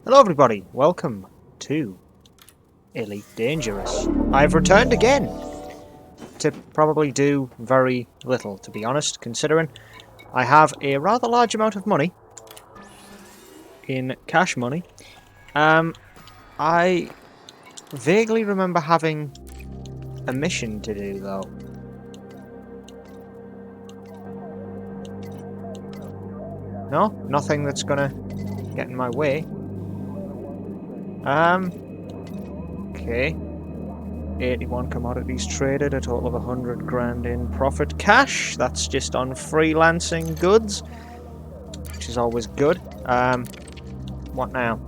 Hello everybody, welcome to Elite Dangerous. I've returned again to probably do very little, to be honest, considering I have a rather large amount of money in cash money. I vaguely remember having a mission to do though. No, nothing that's gonna get in my way. Okay. 81 commodities traded, a total of 100 grand in profit cash. That's just on freelancing goods, which is always good. What now?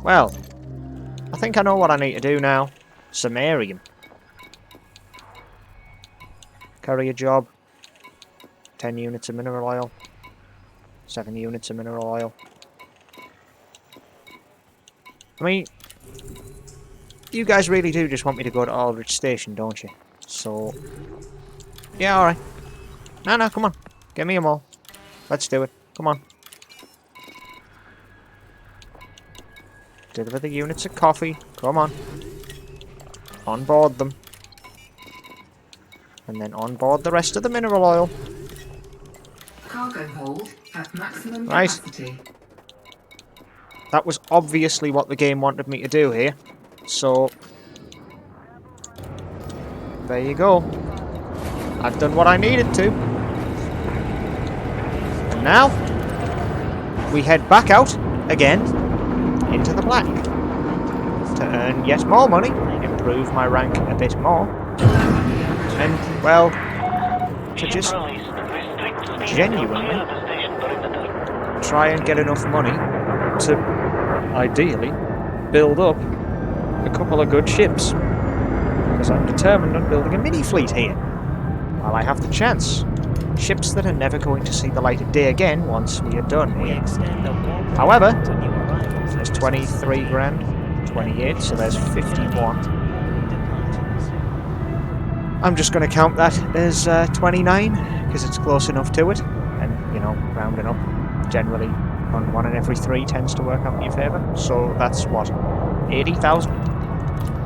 Well, I think I know what I need to do now. Sumerium. Carrier job. 10 units of mineral oil. 7 units of mineral oil. I mean, you guys really do just want me to go to Aldrich Station, don't you? So, yeah, alright. No, come on. Get me them all. Let's do it. Come on. Deliver the units of coffee. Come on. On board them. And then on board the rest of the mineral oil. Cargo hold at maximum Right. capacity. That was obviously what the game wanted me to do here. So, there you go. I've done what I needed to. And now, we head back out again into the black to earn yet more money, improve my rank a bit more, and, well, to just genuinely try and get enough money to, ideally, build up a couple of good ships. Because I'm determined on building a mini-fleet here, while I have the chance. Ships that are never going to see the light of day again once we are done here. However, there's 23 grand, 28, so there's 51. I'm just going to count that as 29, because it's close enough to it. And, you know, rounding up, generally on 1 in every 3 tends to work out in your favour. So that's what? 80,000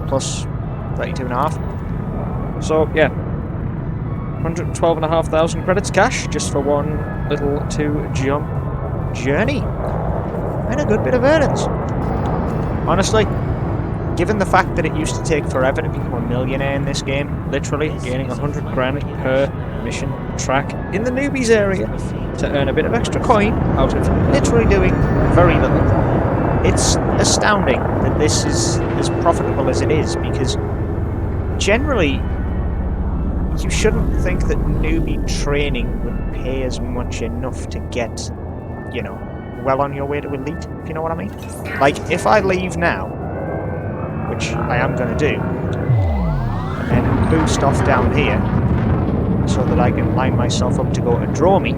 plus 32.5. So, yeah. 112,500 credits cash just for one little 2-jump journey. And a good bit of earnings. Honestly, given the fact that it used to take forever to become a millionaire in this game, literally gaining 100 grand per mission track in the newbies area to earn a bit of extra coin out of literally doing very little. It's astounding that this is as profitable as it is, because generally you shouldn't think that newbie training would pay as much enough to get, you know, well on your way to elite, if you know what I mean. Like, if I leave now, which I am going to do, and then boost off down here so that I can line myself up to go to Dromi,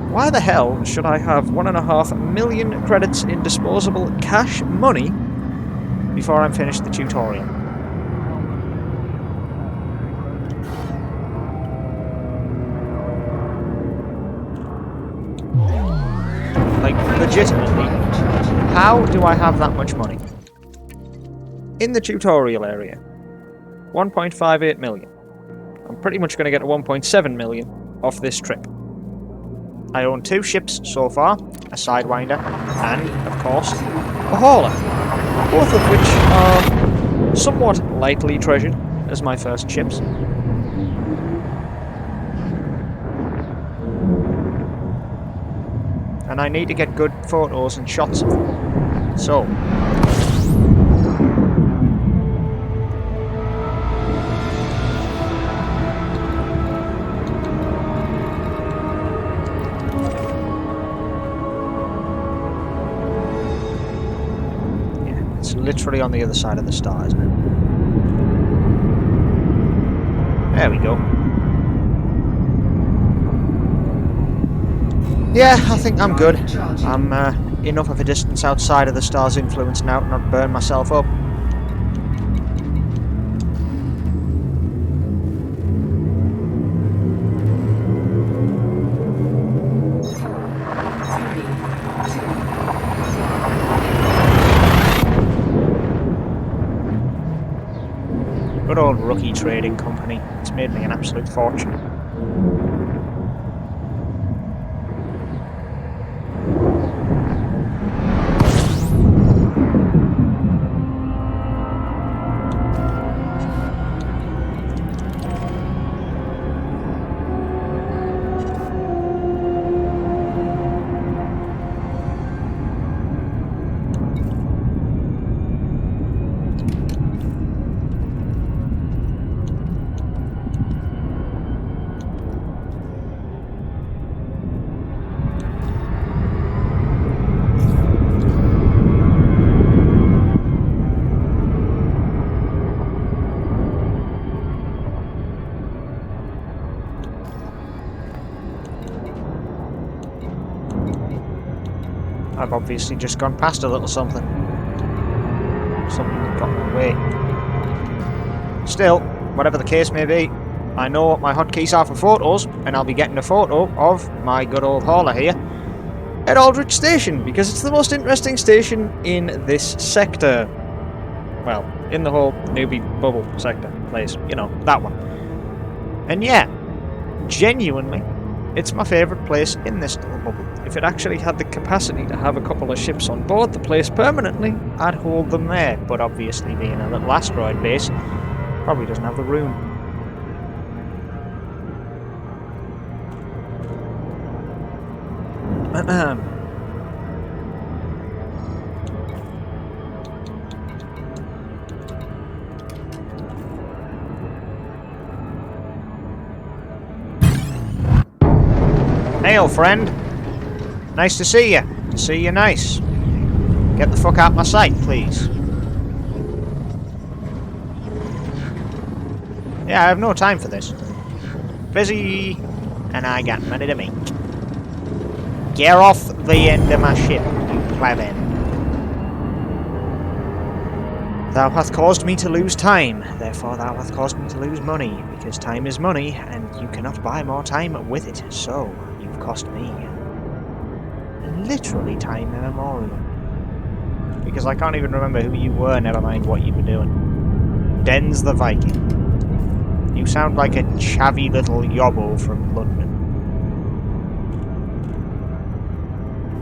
why the hell should I have 1.5 million credits in disposable cash money before I'm finished the tutorial? Like, legitimately, how do I have that much money? In the tutorial area, 1.58 million. I'm pretty much going to get a 1.7 million off this trip. I own 2 ships so far, a Sidewinder and, of course, a Hauler, both of which are somewhat lightly treasured as my first ships. And I need to get good photos and shots of them. So, yeah, it's literally on the other side of the star, isn't it? There we go. Yeah, I think I'm good. I'm enough of a distance outside of the star's influence now to not burn myself up. Good old Rookie Trading Company. It's made me an absolute fortune. I've obviously just gone past a little something. Something that got in the way. Still, whatever the case may be, I know what my hotkeys are for photos, and I'll be getting a photo of my good old hauler here at Aldrich Station, because it's the most interesting station in this sector. Well, in the whole newbie bubble sector place, you know, that one. And yeah, genuinely, it's my favourite place in this little bubble. If it actually had the capacity to have a couple of ships on board the place permanently, I'd hold them there. But obviously, being a little asteroid base, probably doesn't have the room. Hey, old friend. Nice to see you. To see you nice. Get the fuck out my sight, please. Yeah, I have no time for this. Busy, and I got money to make. Get off the end of my ship, you plebeian. Thou hath caused me to lose time, therefore thou hath caused me to lose money, because time is money, and you cannot buy more time with it, so you've cost me literally time immemorial. Because I can't even remember who you were, never mind what you were doing. Den's the Viking. You sound like a chavvy little yobbo from London.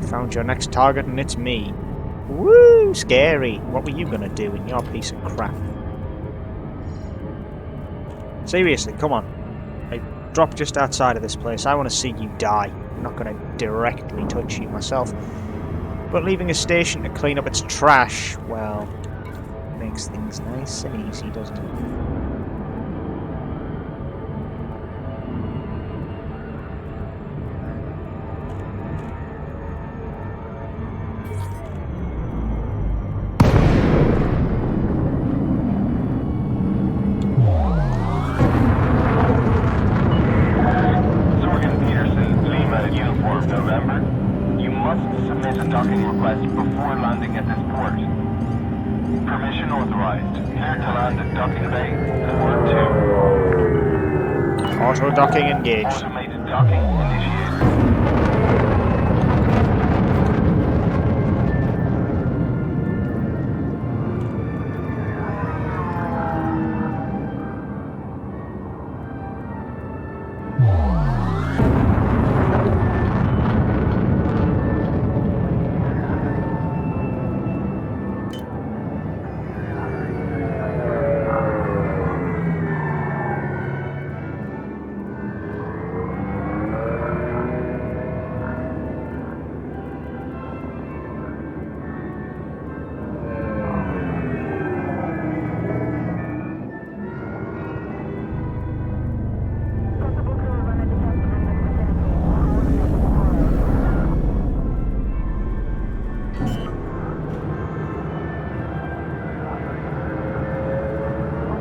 Found your next target and it's me. Woo! Scary. What were you gonna do in your piece of crap? Seriously, come on. I dropped just outside of this place. I want to see you die. I'm not gonna directly touch you myself. But leaving a station to clean up its trash, well, makes things nice and easy, doesn't it? Auto docking engaged. Automated docking initiated.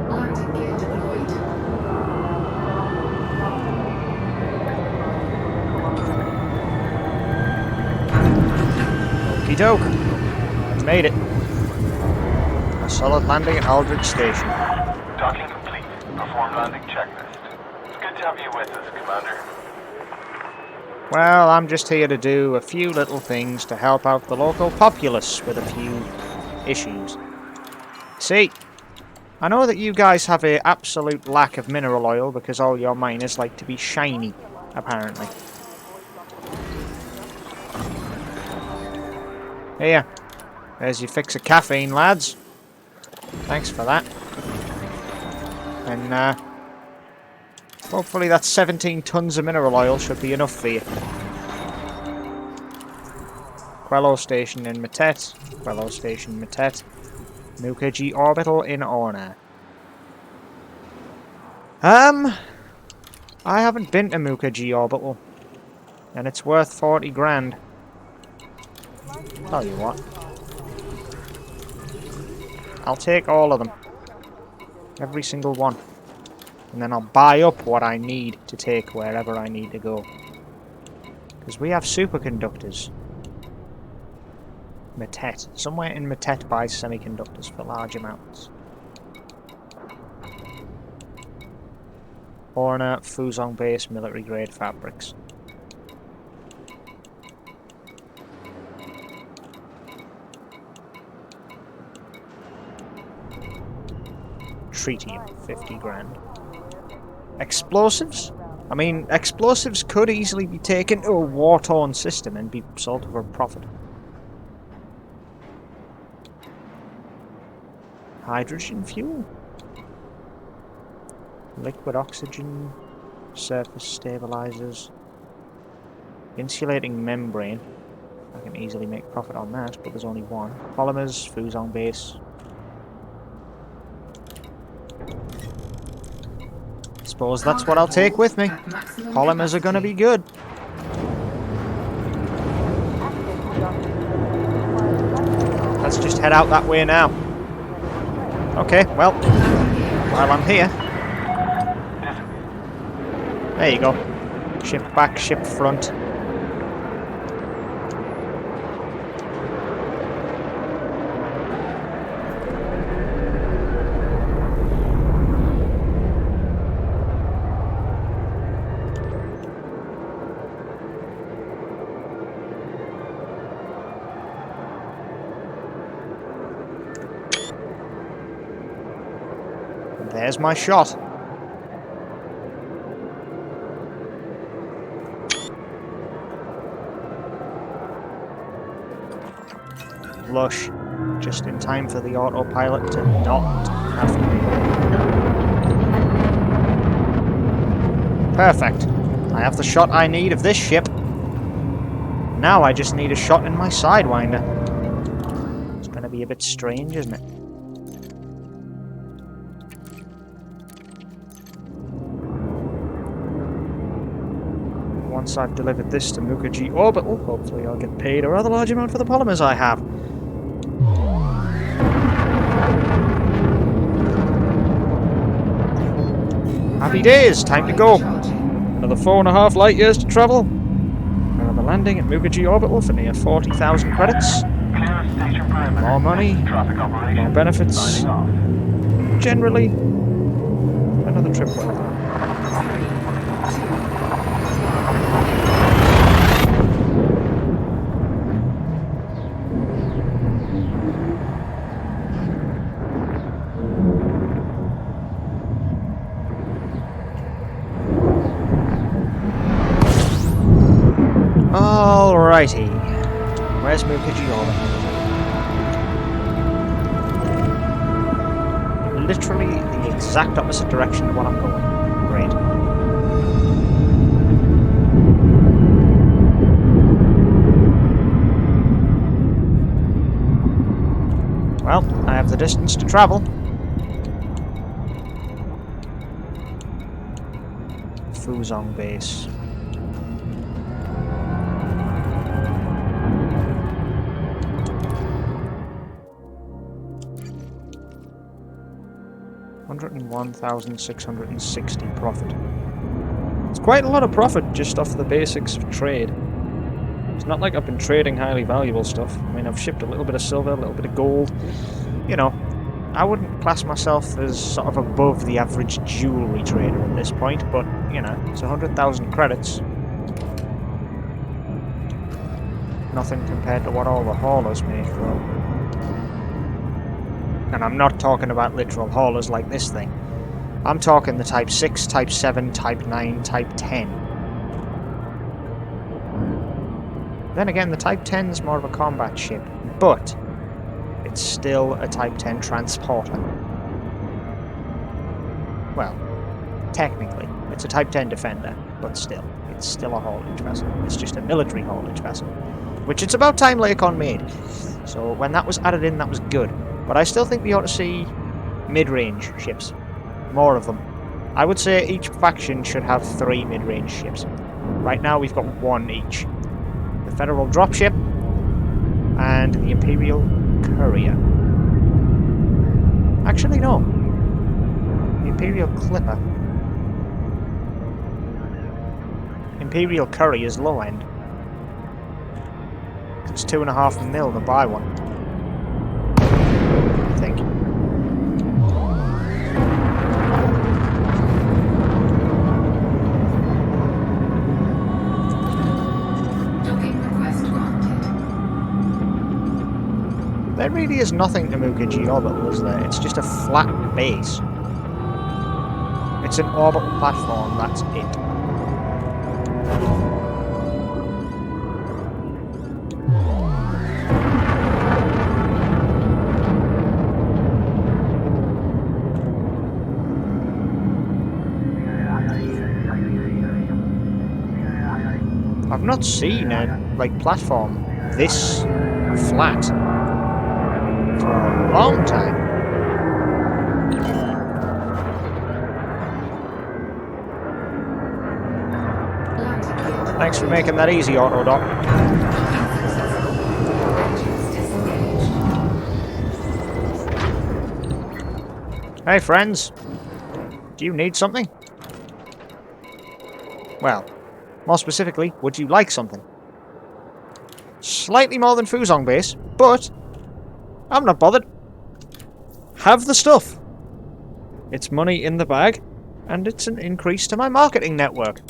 Landing gear deployed. Okie doke. I've made it. A solid landing at Aldrich Station. Docking complete. Perform landing checklist. It's good to have you with us, Commander. Well, I'm just here to do a few little things to help out the local populace with a few issues. See, I know that you guys have a absolute lack of mineral oil because all your miners like to be shiny, apparently. Here. There's your fix of caffeine, lads. Thanks for that. And, hopefully that 17 tons of mineral oil should be enough for you. Quello Station in Matet. Quello Station Matet. Mukherjee Orbital in Orna. I haven't been to Mukherjee Orbital. And it's worth 40 grand. Tell you what. I'll take all of them. Every single one. And then I'll buy up what I need to take wherever I need to go. Because we have superconductors. Matet. Somewhere in Matet buys semiconductors for large amounts. Orna, Fuzhong base, military grade fabrics. Tritium, 50 grand. Explosives? I mean, explosives could easily be taken to a war-torn system and be sold for a profit. Hydrogen fuel? Liquid oxygen, surface stabilizers, insulating membrane. I can easily make profit on that, but there's only one. Polymers, Fuzhong base. Suppose that's what I'll take with me. Polymers are gonna be good. Let's just head out that way now. Okay, well, while I'm here. There you go. Ship back, ship front. And there's my shot. Flush, just in time for the autopilot to not have to. Perfect. I have the shot I need of this ship. Now I just need a shot in my Sidewinder. It's going to be a bit strange, isn't it? Once I've delivered this to Mukherjee Orbital, hopefully I'll get paid a rather large amount for the polymers I have. Happy days, time to go. Another 4.5 light years to travel. Another landing at Mukherjee Orbital for near 40,000 credits. More money, more benefits. Generally, another trip well done. Alrighty. Where's Mukherjee Orbital? Literally the exact opposite direction of what I'm going. Great. Well, I have the distance to travel. Fuzhong base. $101,660 profit. It's quite a lot of profit just off the basics of trade. It's not like I've been trading highly valuable stuff. I mean, I've shipped a little bit of silver, a little bit of gold. You know, I wouldn't class myself as sort of above the average jewellery trader at this point, but, you know, it's 100,000 credits. Nothing compared to what all the haulers make, though. And I'm not talking about literal haulers like this thing. I'm talking the Type 6, Type 7, Type 9, Type 10. Then again, the Type 10 is more of a combat ship, but it's still a Type 10 transporter. Well, technically, it's a Type 10 Defender, but still, it's still a haulage vessel. It's just a military haulage vessel, which it's about time Lakon made. So when that was added in, that was good. But I still think we ought to see mid-range ships. More of them. I would say each faction should have 3 mid-range ships. Right now we've got 1 each. The Federal Dropship and the Imperial Courier. Actually, no. The Imperial Clipper. Imperial Courier is low end. It's 2.5 mil to buy one. I think. Docking request granted. There really is nothing to Mukherjee Orbital, is there? It's just a flat base. It's an orbital platform, that's it. I've not seen a platform this flat for a long time. Thanks for making that easy, Autodoc. Hey friends, do you need something? Well, more specifically, would you like something? Slightly more than Fuzong base, but I'm not bothered. Have the stuff. It's money in the bag, and it's an increase to my marketing network,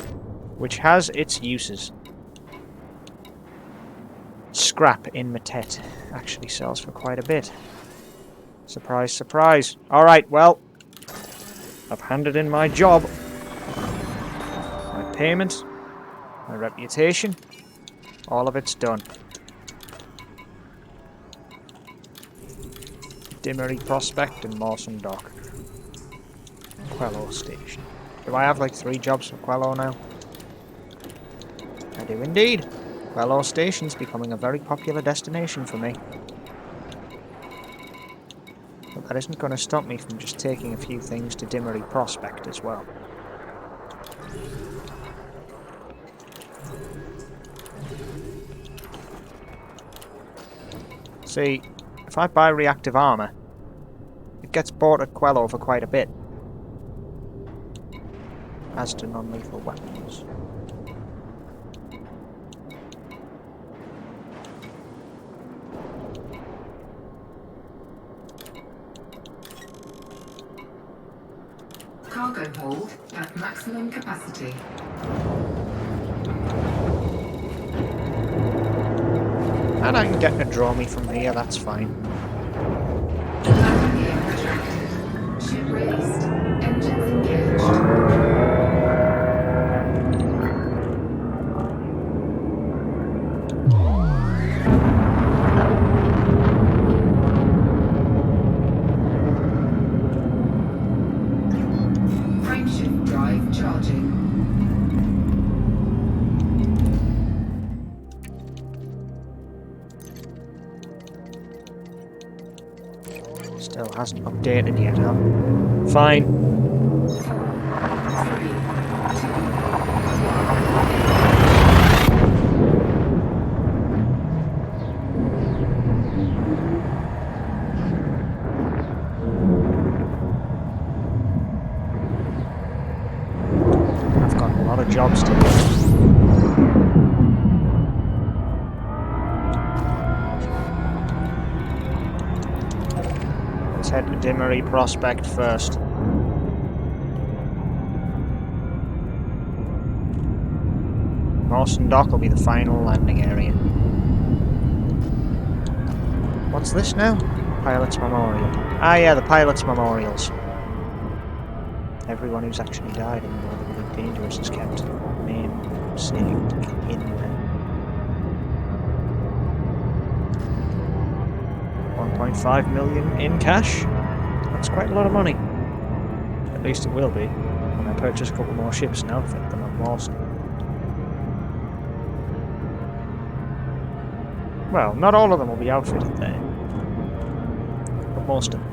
which has its uses. Scrap in Matet actually sells for quite a bit. Surprise, surprise. Alright, well, I've handed in my job. My payment. My reputation, all of it's done. Dimmery Prospect and Mawson Dock. Quello Station. Do I have like 3 jobs for Quello now? I do indeed. Quello Station's becoming a very popular destination for me. But that isn't going to stop me from just taking a few things to Dimmery Prospect as well. See, if I buy reactive armour, it gets bought at Quello for quite a bit. As to non-lethal weapons. Cargo hold at maximum capacity. And I can get a draw me from here, that's fine. Landing gear retracted. Ship released. Engines engaged. Frameshift drive charging. Still hasn't updated yet, huh? Fine. 3, 2. I've got a lot of jobs to do. Let's head to Dimmery Prospect first. Mawson Dock will be the final landing area. What's this now? Pilot's Memorial. Ah yeah, the Pilot's Memorials. Everyone who's actually died in the World of Elite Dangerous is kept name-saved in there. 1.5 million in cash. That's quite a lot of money. At least it will be when I purchase a couple more ships and outfit them I've lost. Well, not all of them will be outfitted there, but most of them.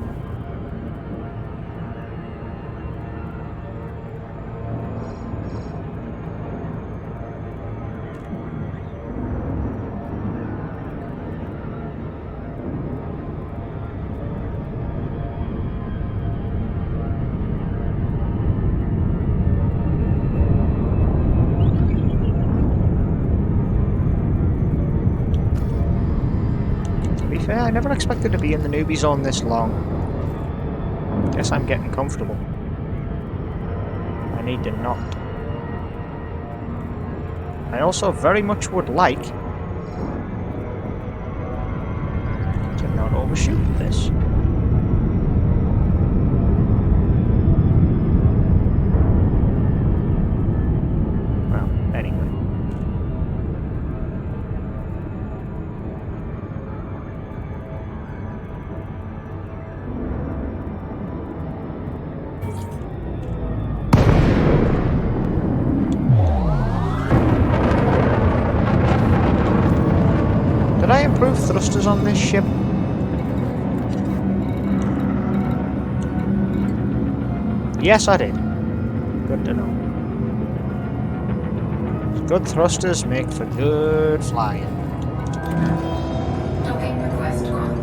Fair, I never expected to be in the newbie zone this long. Guess I'm getting comfortable. I need to not. I also very much would like to not overshoot this. Well, anyway. Did I improve thrusters on this ship? Yes, I did. Good to know. Good thrusters make for good flying. Docking request granted.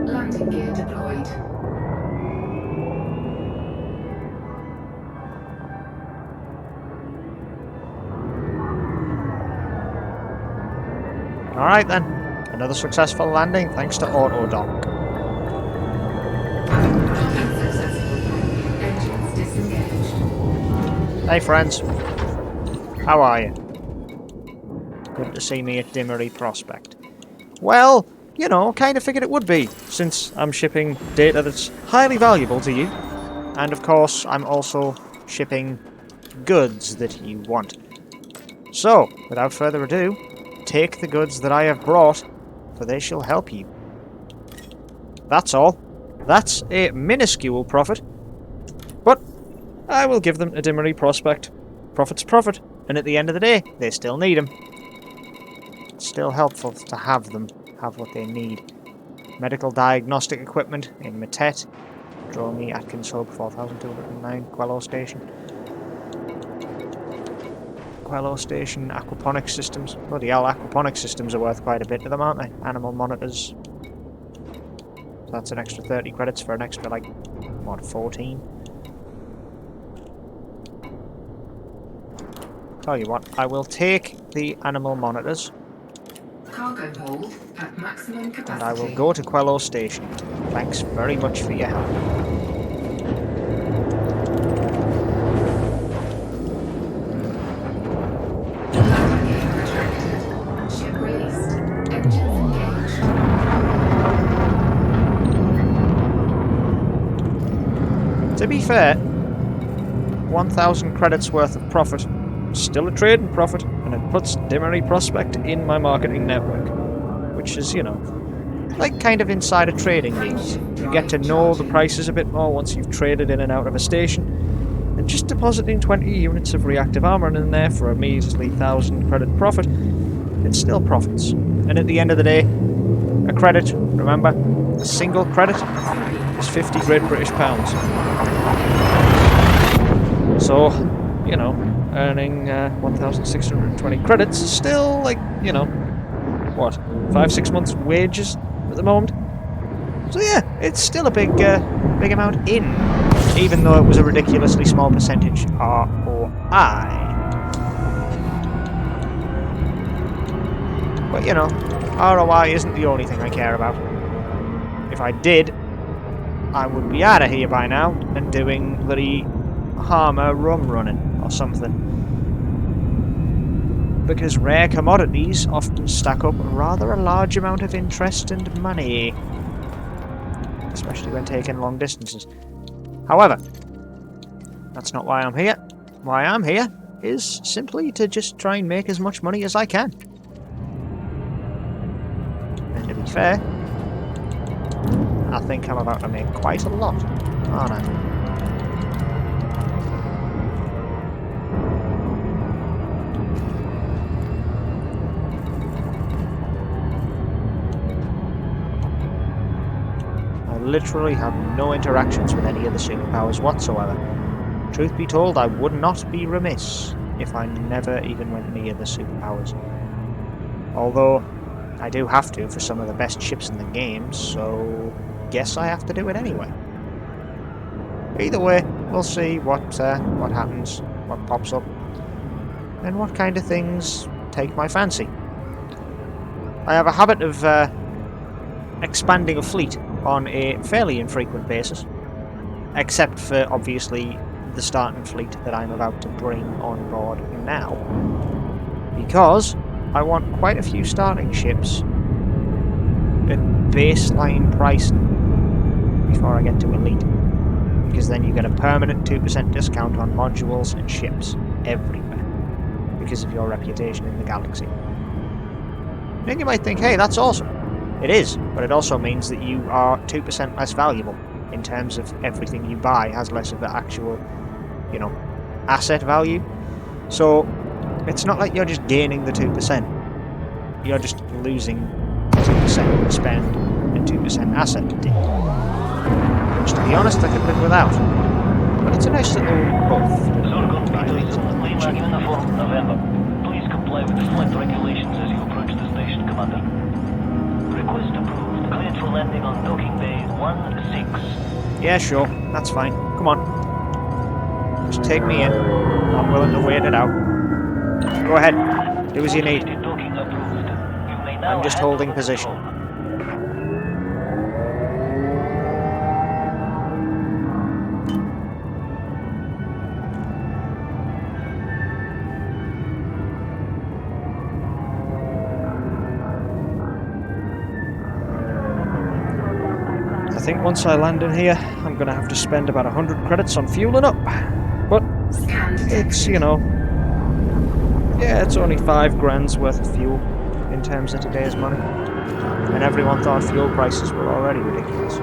Landing gear deployed. Alright then. Another successful landing thanks to auto dock. Docking successful. Engines disengaged. Hey friends. How are you? Good to see me at Dimmery Prospect. Well, you know, kind of figured it would be, since I'm shipping data that's highly valuable to you. And of course, I'm also shipping goods that you want. So, without further ado, take the goods that I have brought, for they shall help you. That's all. That's a minuscule profit. But I will give them a Dimmery Prospect. Profit's profit, and at the end of the day, they still need them. It's still helpful to have them. Have what they need. Medical diagnostic equipment in Matet. Draw me Atkins Hub 4209. Quello Station. Quello Station. Aquaponics systems. Bloody hell, aquaponics systems are worth quite a bit to them, aren't they? Animal monitors. So that's an extra 30 credits for an extra, like, what, 14? Tell you what, I will take the animal monitors. Cargo hold at maximum capacity. And I will go to Quello Station. Thanks very much for your help. Landing gear retracted. Ship released. Engines engaged. To be fair, 1,000 credits worth of profit. Still a trading profit, and it puts Dimmery Prospect in my marketing network. Which is, you know, like kind of insider trading deals. You get to know the prices a bit more once you've traded in and out of a station. And just depositing 20 units of reactive armor in there for a measly 1,000 credit profit, it's still profits. And at the end of the day, a credit, remember, a single credit is 50 Great British pounds. So, you know, earning 1,620 credits is still, like, you know, what, 5-6 months' wages at the moment. So yeah, it's still a big amount in, even though it was a ridiculously small percentage ROI. But you know, ROI isn't the only thing I care about. If I did, I would be out of here by now and doing bloody Harmer rum running or something. Because rare commodities often stack up rather a large amount of interest and money. Especially when taking long distances. However, that's not why I'm here. Why I'm here is simply to just try and make as much money as I can. And to be fair, I think I'm about to make quite a lot, aren't I? Literally have no interactions with any of the superpowers whatsoever. Truth be told, I would not be remiss if I never even went near the superpowers. Although, I do have to for some of the best ships in the game, so guess I have to do it anyway. Either way, we'll see what happens, what pops up, and what kind of things take my fancy. I have a habit of expanding a fleet on a fairly infrequent basis, except for obviously the starting fleet that I'm about to bring on board now, because I want quite a few starting ships at baseline pricing before I get to elite, because then you get a permanent 2% discount on modules and ships everywhere because of your reputation in the galaxy. Then you might think, hey, that's awesome. It is, but it also means that you are 2% less valuable in terms of everything you buy has less of the actual, you know, asset value. So it's not like you're just gaining the 2%. You're just losing 2% spend and 2% asset dip. Which, to be honest, I could live without. But it's a nice little buff. Please comply with flight regulations as you approach the station, Commander. Request approved. Cleared for landing on docking bay 16. Yeah, sure. That's fine. Come on. Just take me in. I'm willing to wait it out. Go ahead. Do as you need. I'm just holding position. I think once I land in here, I'm going to have to spend about 100 credits on fueling up. But it's, you know, yeah, it's only 5 grand's worth of fuel in terms of today's money. And everyone thought fuel prices were already ridiculous.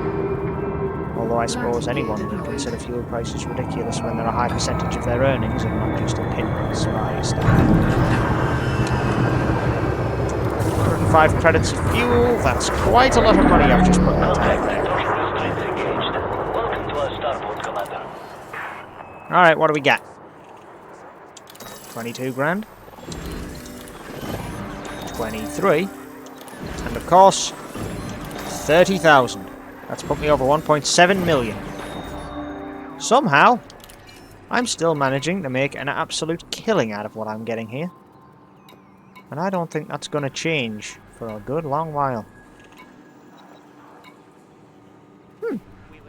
Although I suppose anyone would consider fuel prices ridiculous when they're a high percentage of their earnings and not just a pittance by standard. 105 credits of fuel, that's quite a lot of money I've just put in the tank there. Alright, what do we got? 22 grand. 23. And of course, 30,000. That's put me over 1.7 million. Somehow, I'm still managing to make an absolute killing out of what I'm getting here. And I don't think that's going to change for a good long while.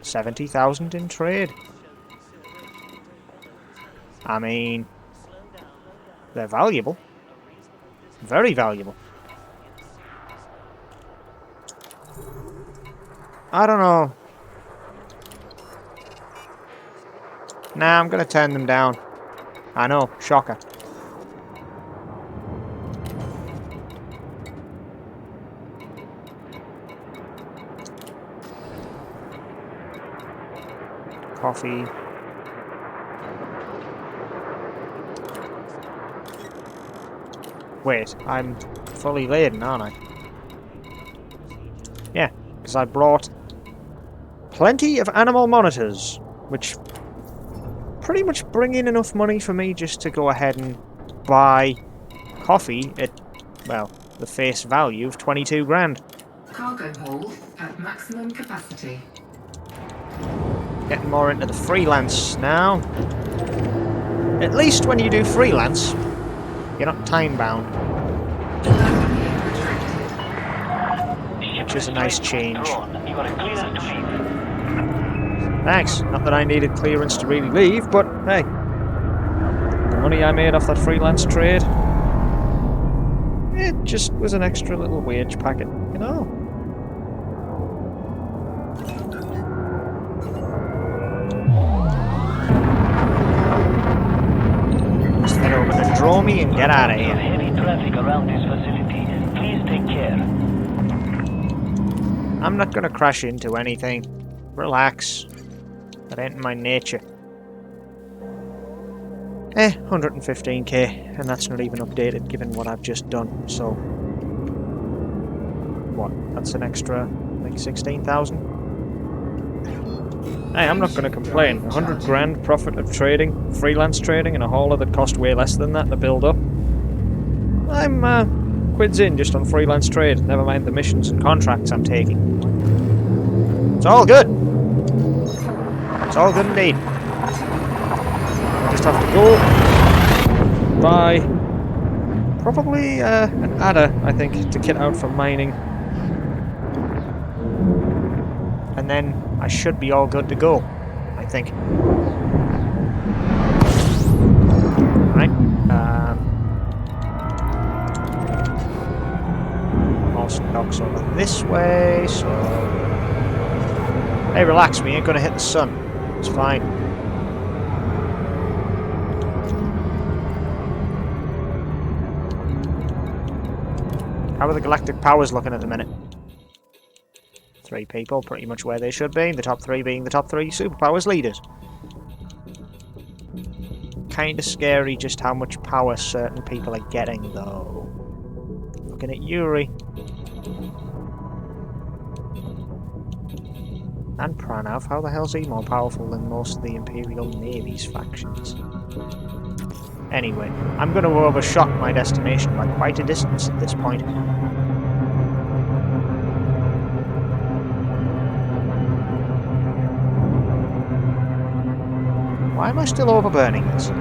70,000 in trade. I mean, they're valuable. Very valuable. I don't know. Nah, I'm gonna turn them down. I know, shocker. Coffee. Wait, I'm fully laden, aren't I? Yeah, because I brought plenty of animal monitors, which pretty much bring in enough money for me just to go ahead and buy coffee at, well, the face value of 22 grand. Cargo hold at maximum capacity. Getting more into the freelance now. At least when you do freelance, you're not time bound. Which is a nice change. You got a clearance to leave. Thanks. Not that I needed clearance to really leave, but hey. The money I made off that freelance trade, it just was an extra little wage packet, you know? Just head over to Dromi and get out of here. Heavy traffic around this facility. Please take care. I'm not gonna crash into anything. Relax. That ain't my nature. 115k, and that's not even updated given what I've just done, so... What? That's an extra, like, 16,000? Hey, I'm not gonna complain. 100 grand profit of trading, freelance trading, in a hauler that cost way less than that to build up. I'm, quids in just on freelance trade, never mind the missions and contracts I'm taking. It's all good! It's all good indeed. I just have to go buy probably an adder, I think, to kit out for mining. And then I should be all good to go, I think. Right. Most docks over this way, so... Hey, relax, we ain't gonna hit the sun. It's fine. How are the galactic powers looking at the minute? 3 people, pretty much where they should be. The top 3 being the top 3 superpowers leaders. Kinda scary just how much power certain people are getting, though. Looking at Yuri. And Pranav, how the hell's he more powerful than most of the Imperial Navy's factions? Anyway, I'm going to overshot my destination by quite a distance at this point. Why am I still overburning this?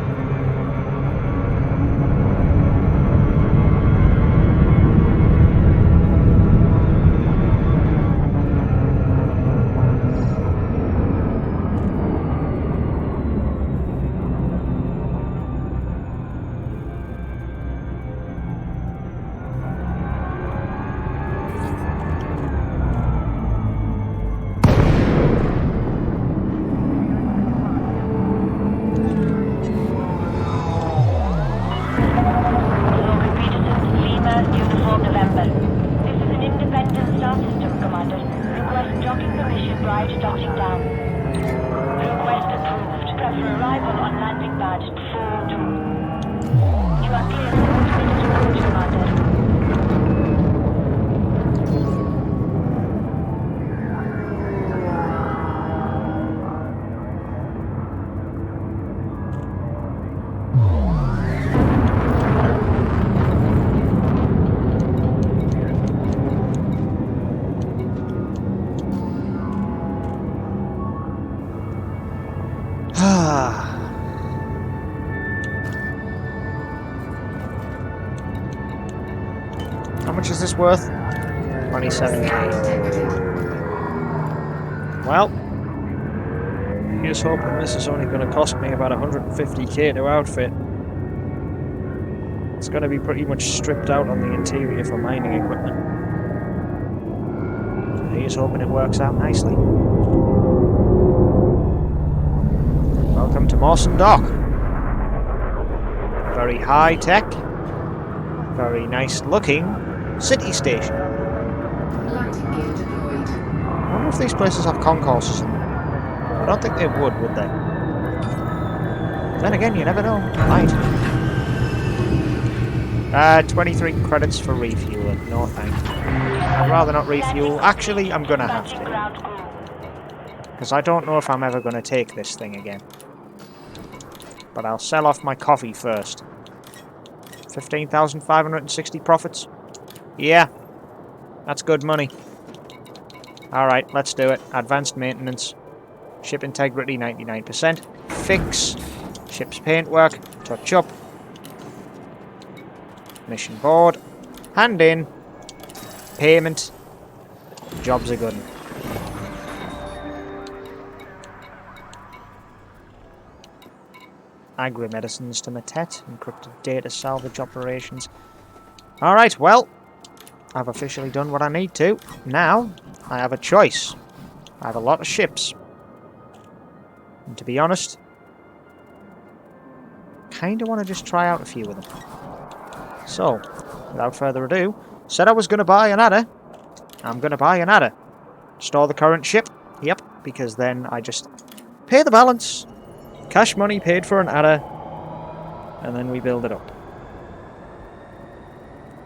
How much is this worth? 27k. Well, here's hoping this is only going to cost me about 150k to outfit. It's going to be pretty much stripped out on the interior for mining equipment. Here's hoping it works out nicely. Welcome to Mawson Dock. Very high tech, very nice looking city station. Landing gear deployed. I wonder if these places have concourses in them. I don't think they would they? Then again, you never know. Might. 23 credits for refueling. No thank you. I'd rather not refuel. Actually, I'm gonna have to. Because I don't know if I'm ever gonna take this thing again. But I'll sell off my coffee first. 15,560 profits. Yeah. That's good money. Alright, let's do it. Advanced maintenance. Ship integrity 99%. Fix. Ship's paintwork. Touch up. Mission board. Hand in. Payment. Job's a good one. Agri-medicines to Matet. Encrypted data salvage operations. Alright, well. I've officially done what I need to. Now, I have a choice. I have a lot of ships. And to be honest, kind of want to just try out a few of them. So, without further ado, said I was going to buy an adder. I'm going to buy an adder. Store the current ship. Yep, because then I just pay the balance. Cash money paid for an adder. And then we build it up.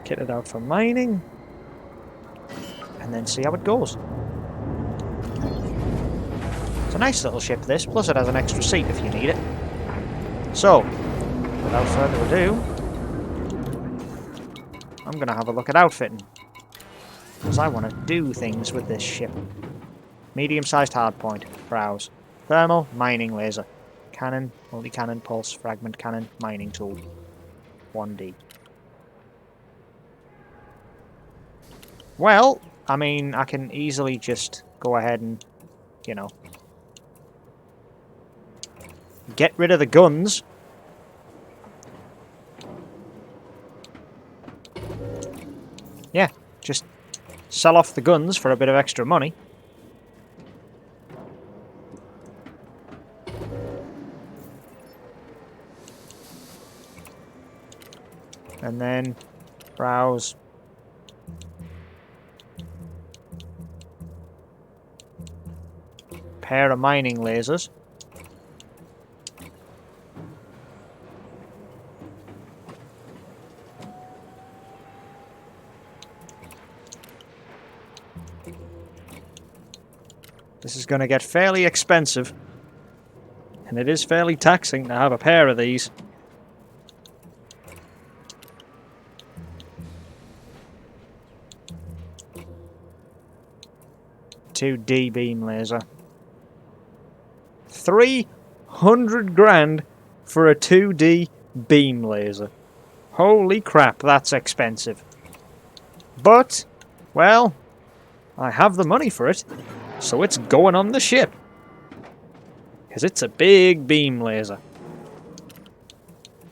Kit it out for mining. And then see how it goes. It's a nice little ship, this, plus it has an extra seat if you need it. So, without further ado, I'm going to have a look at outfitting. Because I want to do things with this ship. Medium-sized hardpoint, browse. Thermal, mining laser. Cannon, multi-cannon, pulse, fragment cannon, mining tool. 1D. Well, I mean, I can easily just go ahead and, you know, get rid of the guns. Yeah, just sell off the guns for a bit of extra money. And then browse. Pair of mining lasers. This is going to get fairly expensive. And it is fairly taxing to have a pair of these. .2D beam laser. 300 grand for a 2D beam laser. Holy crap, that's expensive. But, well, I have the money for it, so it's going on the ship. Because it's a big beam laser.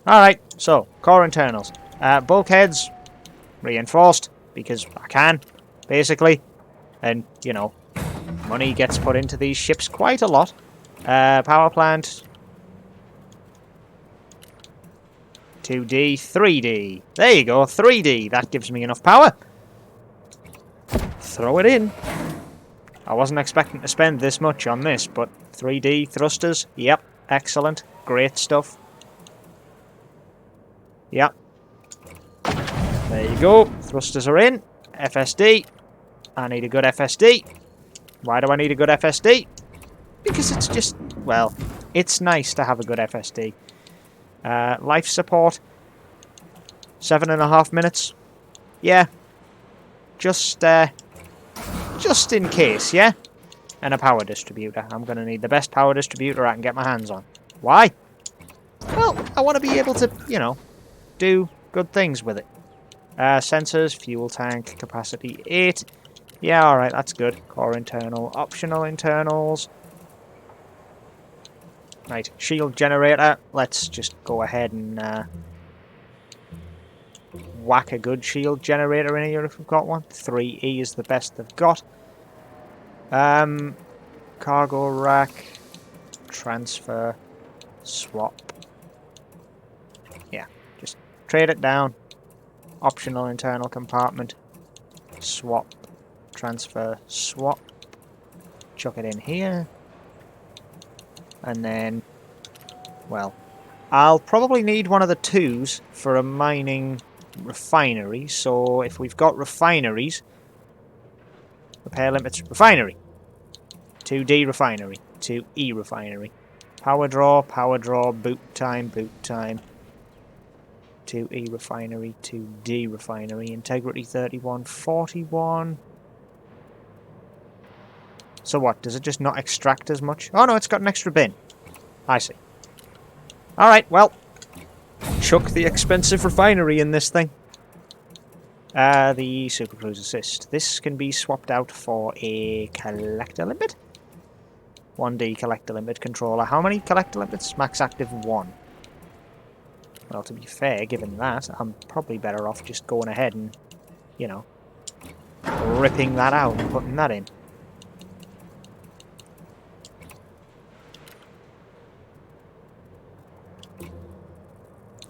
Alright, so, core internals. Bulkheads, reinforced, because I can, basically. And, you know, money gets put into these ships quite a lot. Power plant. 2D, 3D. There you go, 3D. That gives me enough power. Throw it in. I wasn't expecting to spend this much on this, but 3D thrusters. Yep, excellent. Great stuff. Yep. There you go. Thrusters are in. FSD. I need a good FSD. Why do I need a good FSD? Because it's just, well, it's nice to have a good FSD. Life support. 7.5 minutes. Yeah. Just in case, yeah? And a power distributor. I'm going to need the best power distributor I can get my hands on. Why? Well, I want to be able to, you know, do good things with it. Sensors, fuel tank, capacity 8. Yeah, alright, that's good. Core internal, optional internals. Right, shield generator. Let's just go ahead and whack a good shield generator in here if we've got one. 3E is the best they've got. Cargo rack. Transfer. Swap. Yeah, just trade it down. Optional internal compartment. Swap. Transfer. Swap. Chuck it in here. And then, well, I'll probably need one of the 2s for a mining refinery. So if we've got refineries, repair limits refinery, 2D refinery, 2E refinery, power draw, boot time, to E refinery to D refinery. Integrity 31, 41. So what, does it just not extract as much? Oh no, it's got an extra bin. I see. Alright, well, chuck the expensive refinery in this thing. The Super Cruise Assist. This can be swapped out for a collector limit. 1D collector limit controller. How many collector limits? Max active 1. Well, to be fair, given that, I'm probably better off just going ahead and, you know, ripping that out and putting that in.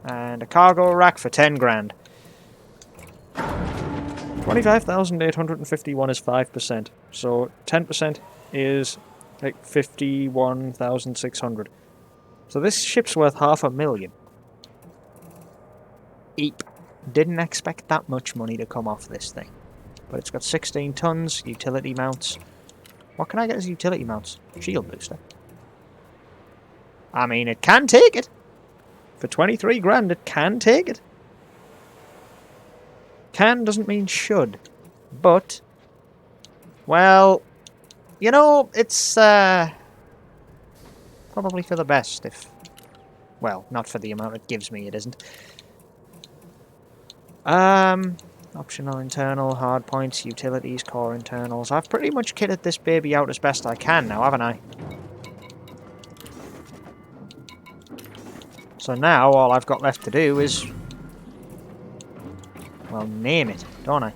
And a cargo rack for 10 grand. 25,851 is 5%. So 10% is like 51,600. So this ship's worth 500,000. Eep. Didn't expect that much money to come off this thing. But it's got 16 tons, utility mounts. What can I get as utility mounts? Shield booster. I mean, it can take it. For 23 grand, it can take it. Can doesn't mean should. But, well, you know, it's probably for the best if... Well, not for the amount it gives me, it isn't. Optional internal, hard points, utilities, core internals. I've pretty much kitted this baby out as best I can now, haven't I? So now all I've got left to do is... Well, name it, don't I?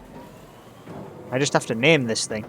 I just have to name this thing.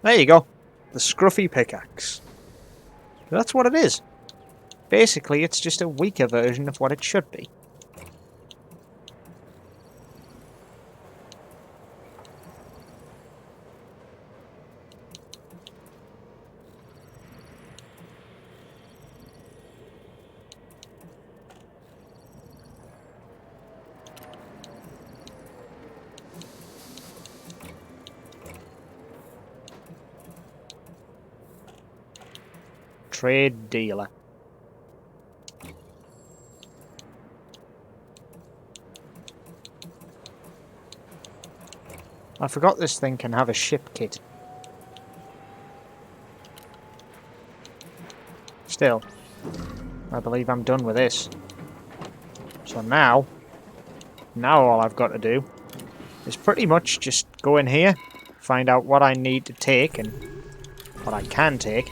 There you go. The scruffy pickaxe. That's what it is. Basically, it's just a weaker version of what it should be. Trade dealer. I forgot this thing can have a ship kit. Still, I believe I'm done with this. So now all I've got to do is pretty much just go in here, find out what I need to take and what I can take.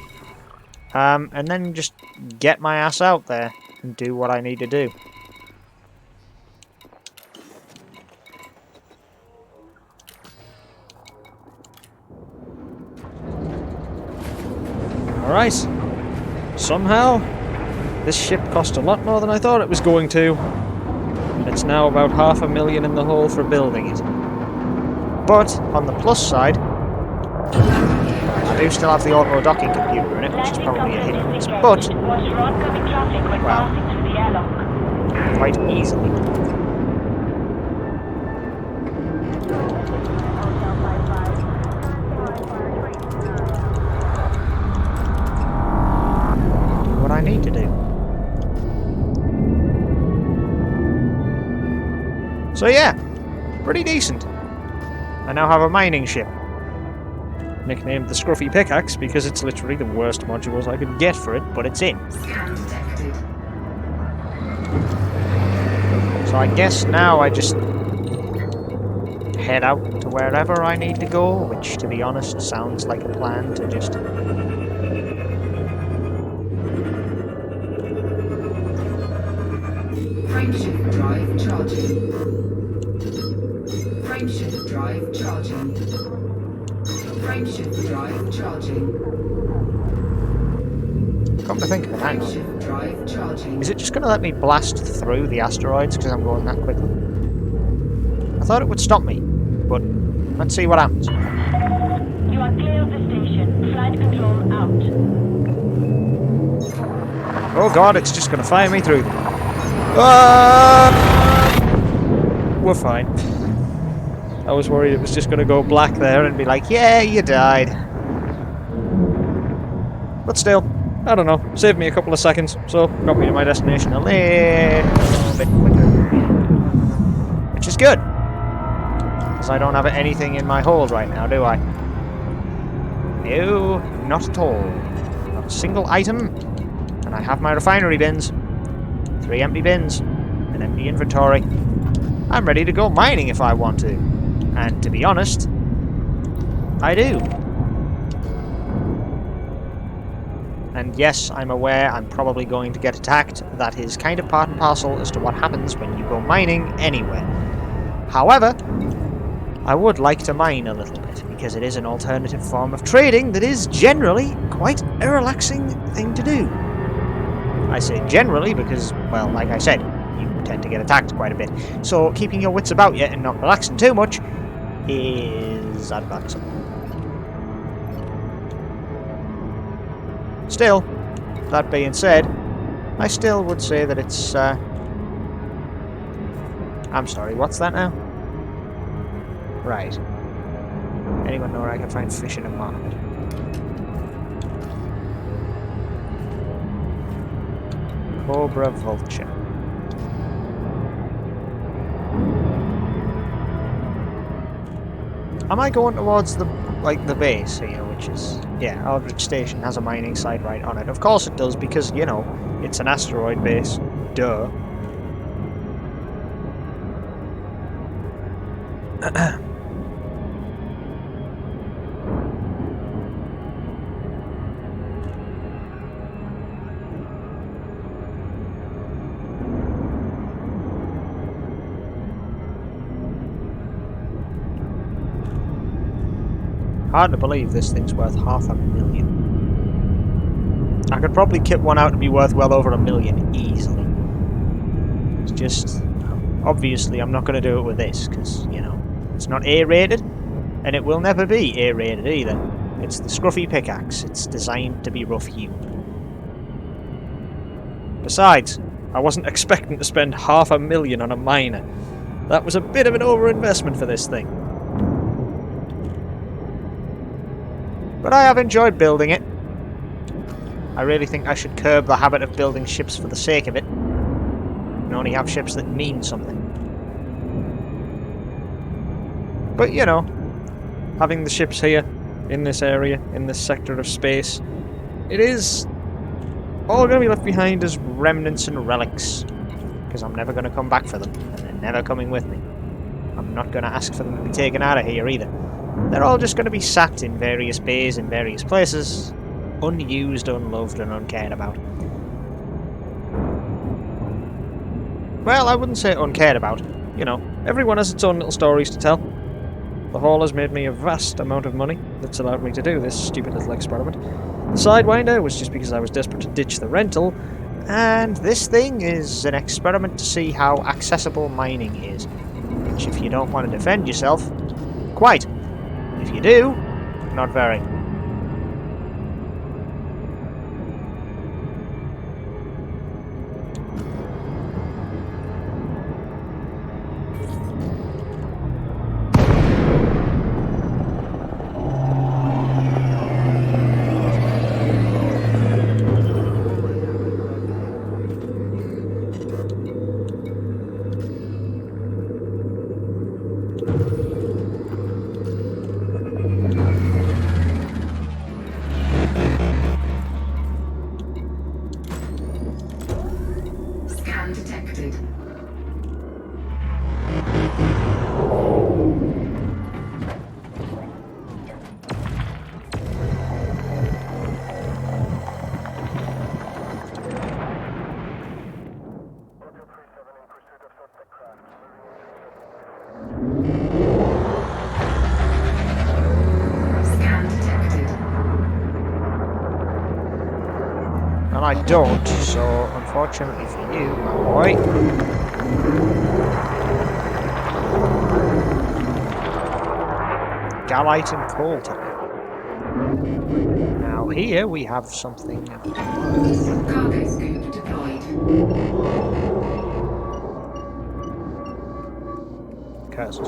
And then just get my ass out there and do what I need to do. Alright. Somehow, this ship cost a lot more than I thought it was going to. And it's now about 500,000 in the hole for building it. But, on the plus side, I do still have the auto docking computer in it, which is probably a hindrance, but, well, quite easily. Do what I need to do. So yeah, pretty decent. I now have a mining ship. Nicknamed the Scruffy Pickaxe because it's literally the worst modules I could get for it, but it's in. Scan detected. So I guess now I just head out to wherever I need to go, which to be honest sounds like a plan to just... Frameshift drive charging. Frameshift drive charging. Frameshift drive charging. Come to think of it, hang on. Frameshift drive charging. Is it just going to let me blast through the asteroids because I'm going that quickly? I thought it would stop me, but let's see what happens. You are clear of the station. Flight control out. Oh god, it's just going to fire me through. We're fine. I was worried it was just going to go black there and be like, yeah, you died. But still, I don't know. Saved me a couple of seconds, so got me to my destination a little bit quicker. Which is good. Because I don't have anything in my hold right now, do I? No, not at all. Not a single item. And I have my refinery bins. 3 empty bins. An empty inventory. I'm ready to go mining if I want to. And to be honest, I do. And yes, I'm aware I'm probably going to get attacked. That is kind of part and parcel as to what happens when you go mining anywhere. However, I would like to mine a little bit, because it is an alternative form of trading that is generally quite a relaxing thing to do. I say generally because, well, like I said, you tend to get attacked quite a bit. So keeping your wits about you and not relaxing too much is advisable. Still, that being said, I still would say that it's, I'm sorry, what's that now? Right. Anyone know where I can find fish in a market? Cobra Vulture. Am I going towards the base here, which is, yeah, Aldrich Station has a mining site right on it. Of course it does, because, you know, it's an asteroid base. Duh. Hard to believe this thing's worth $500,000. I could probably kit one out to be worth well over $1 million easily. It's just, obviously I'm not going to do it with this, because, you know, it's not A-rated, and it will never be A-rated either. It's the scruffy pickaxe. It's designed to be rough-hewn. Besides, I wasn't expecting to spend $500,000 on a miner. That was a bit of an over-investment for this thing. But I have enjoyed building it. I really think I should curb the habit of building ships for the sake of it, and only have ships that mean something. But, you know, having the ships here, in this area, in this sector of space, it is all going to be left behind as remnants and relics, because I'm never going to come back for them, and they're never coming with me. I'm not going to ask for them to be taken out of here either. They're all just going to be sat in various bays in various places, unused, unloved, and uncared about. Well, I wouldn't say uncared about. You know, everyone has its own little stories to tell. The haul has made me a vast amount of money that's allowed me to do this stupid little experiment. The Sidewinder was just because I was desperate to ditch the rental, and this thing is an experiment to see how accessible mining is. Which, if you don't want to defend yourself, quite. If you do, not very. Scan detected. Scan detected. And I don't, so unfortunately for you, my boy. Gallite and coal today. Now here we have something. Cargo scoop deployed. Curses.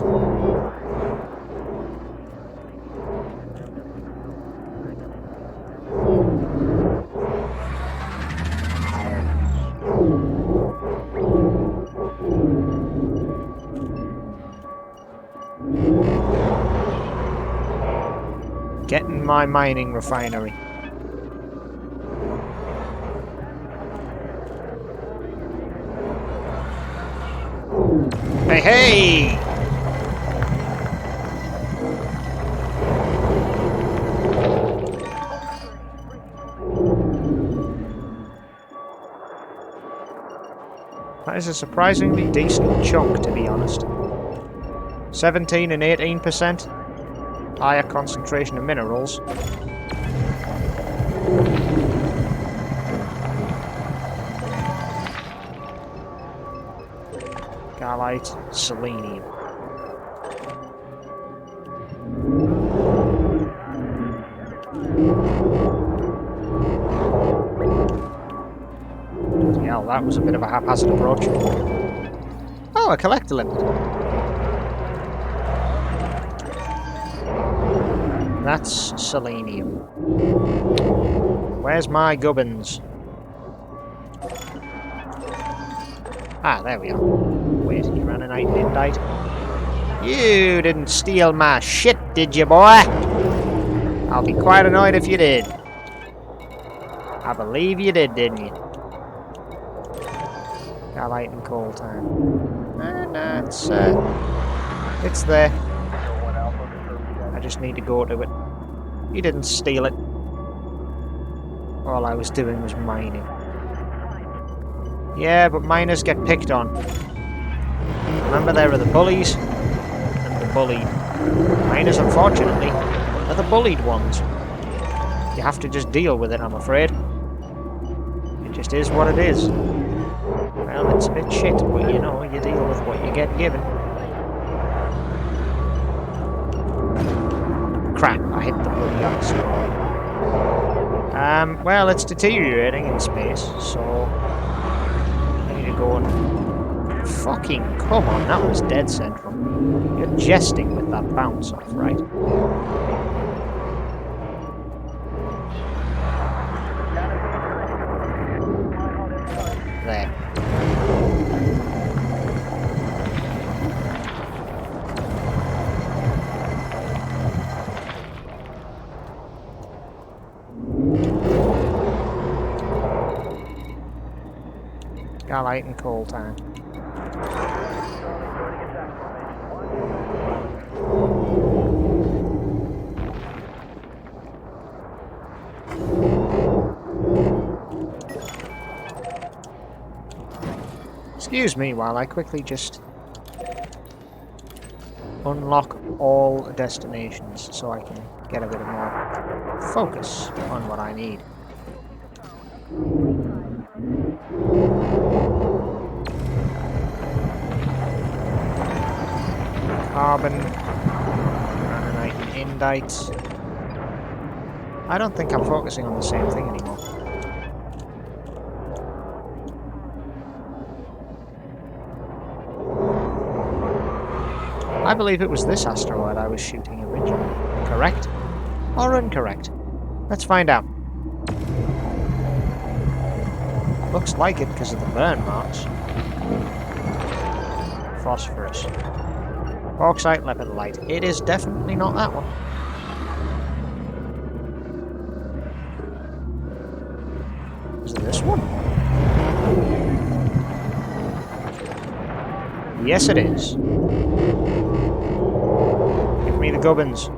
Getting my mining refinery. Hey, hey! That is a surprisingly decent chunk, to be honest. 17 and 18%. Higher concentration of minerals. Gallite, selenium. Yeah, that was a bit of a haphazard approach. Oh, a collector limit. That's selenium. Where's my gubbins? Ah, there we are. Wait, you ran an indite? You didn't steal my shit, did you, boy? I'll be quite annoyed if you did. I believe you did, didn't you? Gallite and coal time. No, it's there. I just need to go to it. You didn't steal it. All I was doing was mining. Yeah, but miners get picked on. Remember, there are the bullies and the bullied. Miners, unfortunately, are the bullied ones. You have to just deal with it, I'm afraid. It just is what it is. Well, it's a bit shit, but you know, you deal with what you get given. Crap, I hit the bloody ice. Well, it's deteriorating in space, so I need to go and... Fucking come on, that was dead central. You're jesting with that bounce off, right? There. Gallite and coal time. Excuse me while I quickly just unlock all destinations so I can get a bit more focus on what I need. Carbon, granite and indite. I don't think I'm focusing on the same thing anymore. I believe it was this asteroid I was shooting originally. Correct? Or incorrect? Let's find out. Looks like it because of the burn marks. Phosphorus. Bauxite, lepidolite. It is definitely not that one. Is it this one? Yes, it is. Give me the gubbins.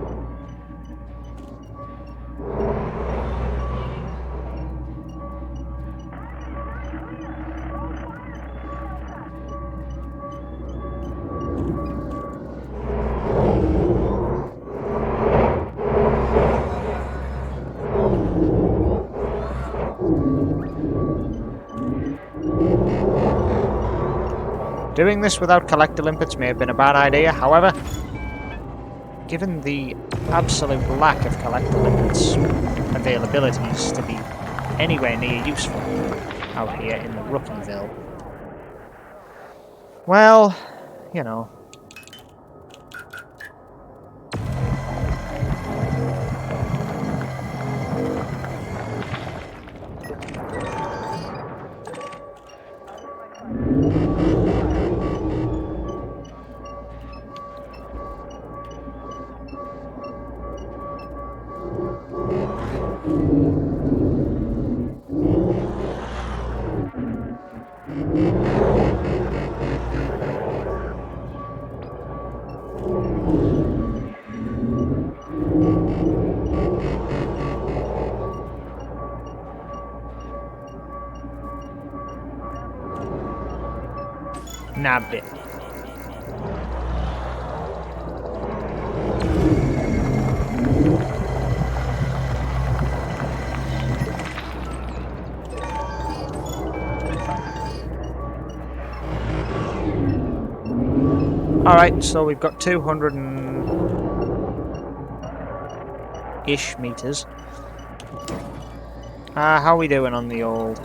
Doing this without collector limpets may have been a bad idea, however, given the absolute lack of collector limits availabilities to be anywhere near useful out here in the Rookiville. Well, you know. Nabbed it. Alright, so we've got 200-ish meters. How are we doing on the old?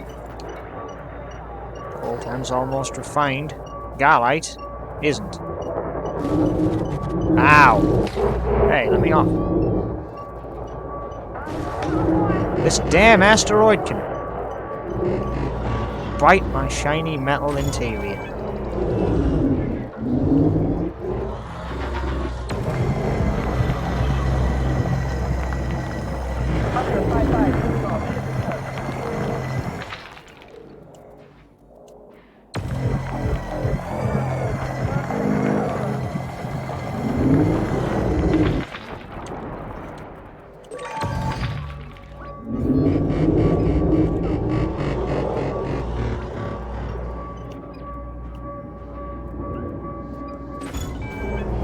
Old time's almost refined. Garlight isn't. Ow! Hey, let me off. This damn asteroid can bite my shiny metal interior.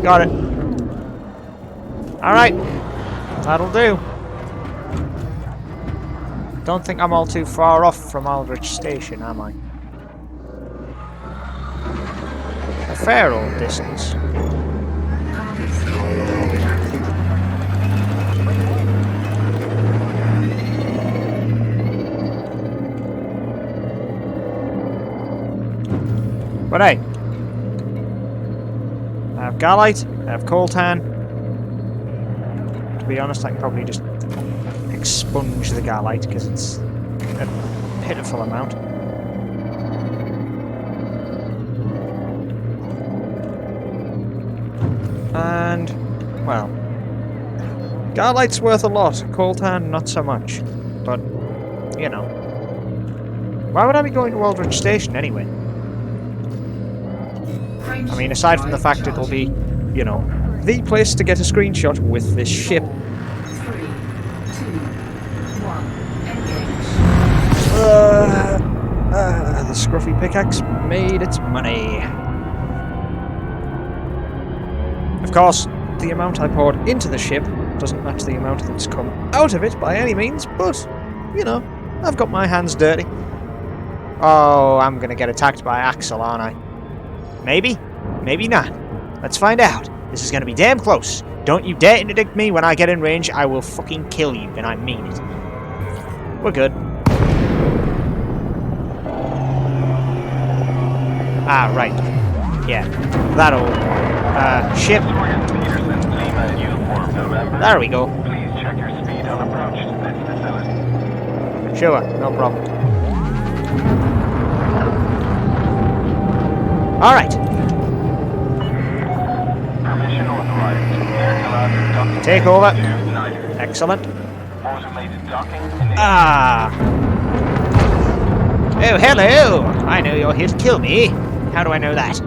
Got it. Alright. That'll do. Don't think I'm all too far off from Aldrich Station, am I? A fair old distance. But hey. I have Garlight, I have Coltan. To be honest, I can probably just expunge the Garlight because it's a pitiful amount. And, well, Garlight's worth a lot, Coltan not so much. But, you know. Why would I be going to Aldrich Station anyway? I mean, aside from the fact it'll be, you know, the place to get a screenshot with this ship. 3, 2, 1, engage. The scruffy pickaxe made its money. Of course, the amount I poured into the ship doesn't match the amount that's come out of it by any means, but, you know, I've got my hands dirty. Oh, I'm gonna get attacked by Axel, aren't I? Maybe? Maybe not. Let's find out. This is gonna be damn close. Don't you dare interdict me. When I get in range, I will fucking kill you, and I mean it. We're good. Ah, right. Yeah. That old ship. There we go. Please check your speed on approach to this facility. Sure, no problem. Alright. Permission authorized. Air Take over. Snyder. Excellent. Automated docking enabled. Ah. Oh, hello. I know you're here to kill me. How do I know that?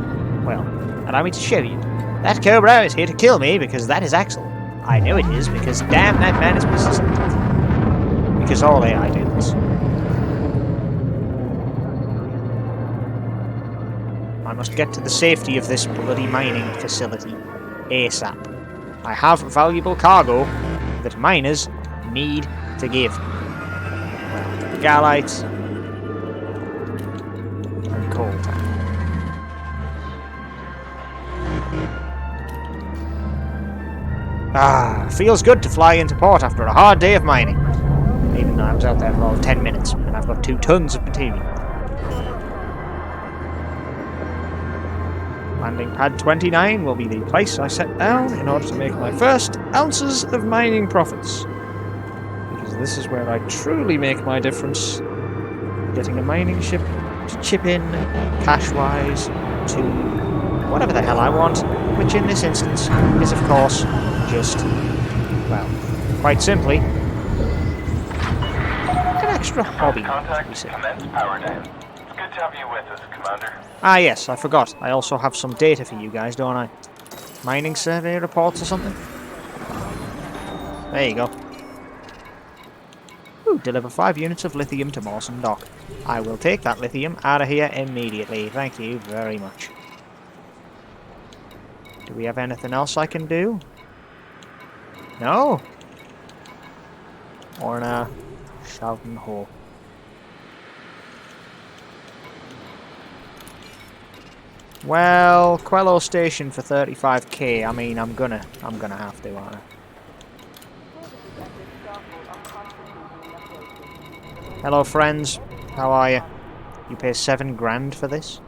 Well, allow me to show you. That Cobra is here to kill me because that is Axel. I know it is because damn that man is persistent. Because all AI do this. I must get to the safety of this bloody mining facility ASAP. I have valuable cargo that miners need to give. Well, Garlight and Coltan. Ah, feels good to fly into port after a hard day of mining. Even though I was out there for all 10 minutes, and I've got 2 tons of material. Landing pad 29 will be the place I set down in order to make my first ounces of mining profits. Because this is where I truly make my difference. Getting a mining ship to chip in, cash-wise, to whatever the hell I want, which in this instance is, of course, just, well, quite simply, an extra hobby. Contact, commence power down. It's good to have you with us, Commander. Ah yes, I forgot. I also have some data for you guys, don't I? Mining survey reports or something? There you go. Ooh, deliver 5 units of lithium to Mawson Dock. I will take that lithium out of here immediately. Thank you very much. Do we have anything else I can do? No? Or a shouting hole. Well, Quello Station for 35k. I mean, I'm gonna have to, aren't I? Hello, friends. How are you? You pay 7 grand for this,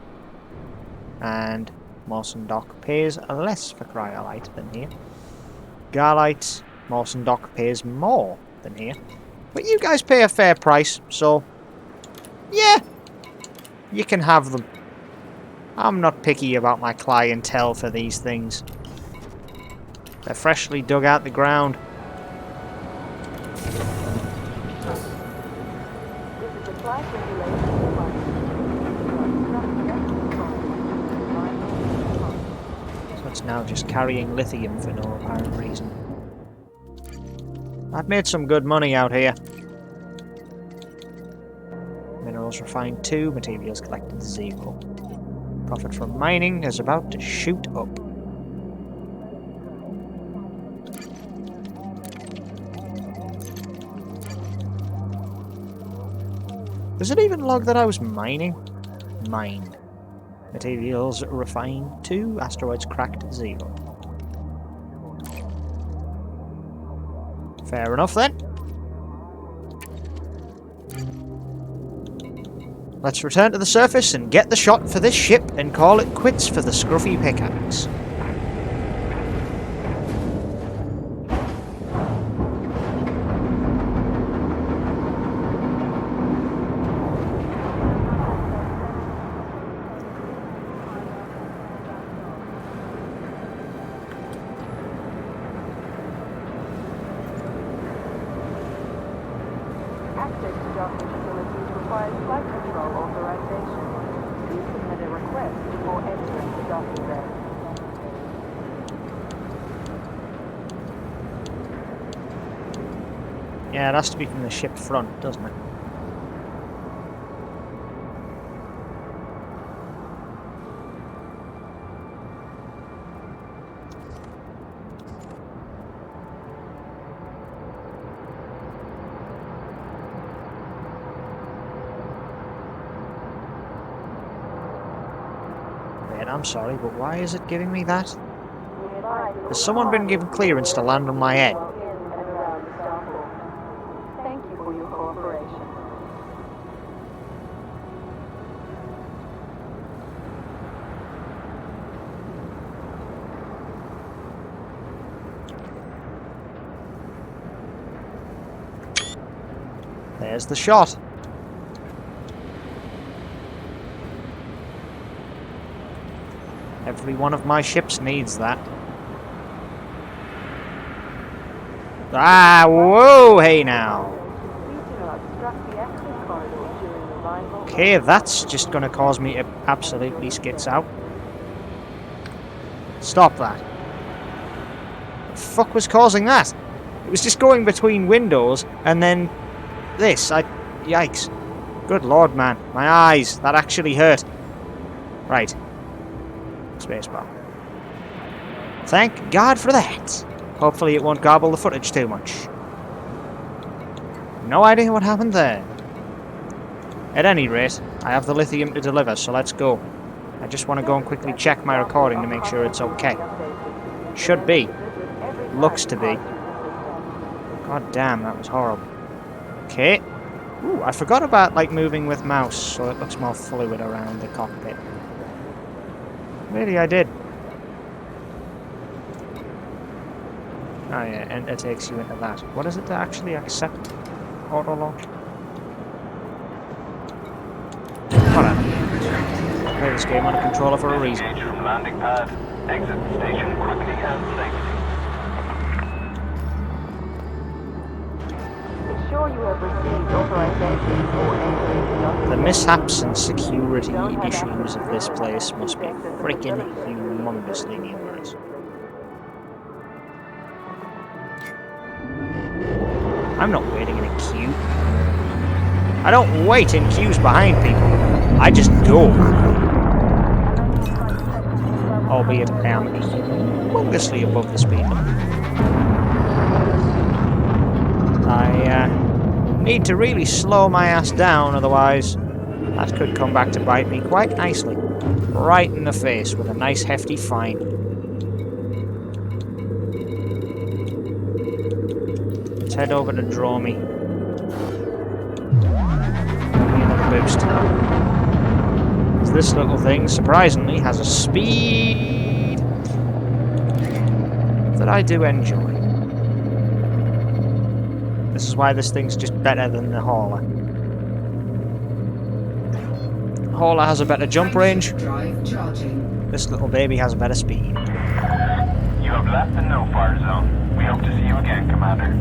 and Mawson Dock pays less for cryolite than here. Garlite, Mawson Dock pays more than here, but you guys pay a fair price, so yeah, you can have them. I'm not picky about my clientele for these things. They're freshly dug out the ground. So it's now just carrying lithium for no apparent reason. I've made some good money out here. Minerals refined 2, materials collected 0. Profit from mining is about to shoot up. Does it even log that I was mining? Mined. Materials refined 2, asteroids cracked 0. Fair enough then. Let's return to the surface and get the shot for this ship and call it quits for the scruffy pickaxe. Access to docking facilities requires flight control authorization. Please submit a request before entering the docking bay. Yeah, it has to be from the ship front, doesn't it? I'm sorry, but why is it giving me that? Has someone been given clearance to land on my head? Thank you for your cooperation. There's the shot. Every one of my ships needs that. Ah, whoa, hey now. Okay, that's just going to cause me to absolutely skits out. Stop that. The fuck was causing that? It was just going between windows and then this. Yikes. Good lord, man. My eyes. That actually hurt. Right. Spacebar. Thank God for that. Hopefully it won't garble the footage too much. No idea what happened there. At any rate, I have the lithium to deliver, so let's go. I just want to go and quickly check my recording to make sure it's okay. Should be. looks to be. God damn, that was horrible. Okay. Ooh, I forgot about like moving with mouse, so it looks more fluid around the cockpit. Maybe I did. Oh yeah, enter takes you into that. What is it to actually accept auto launch? Whatever. Play this game on a controller for a reason. Disengage from landing pad. Exit the station quickly and safely. Ensure you have received authorization for entering the document. The mishaps and security issues of this place must be freaking humongously numerous. I'm not waiting in a queue. I don't wait in queues behind people. I just go. Albeit I am humongously above the speed limit. I need to really slow my ass down, otherwise that could come back to bite me quite nicely. Right in the face with a nice hefty fine. Let's head over to Dromy. Another boost. This little thing, surprisingly, has a speed that I do enjoy. This is why this thing's just better than the hauler. The hauler has a better jump range. Drive charging. This little baby has a better speed. You have left the no-fire zone. We hope to see you again, Commander.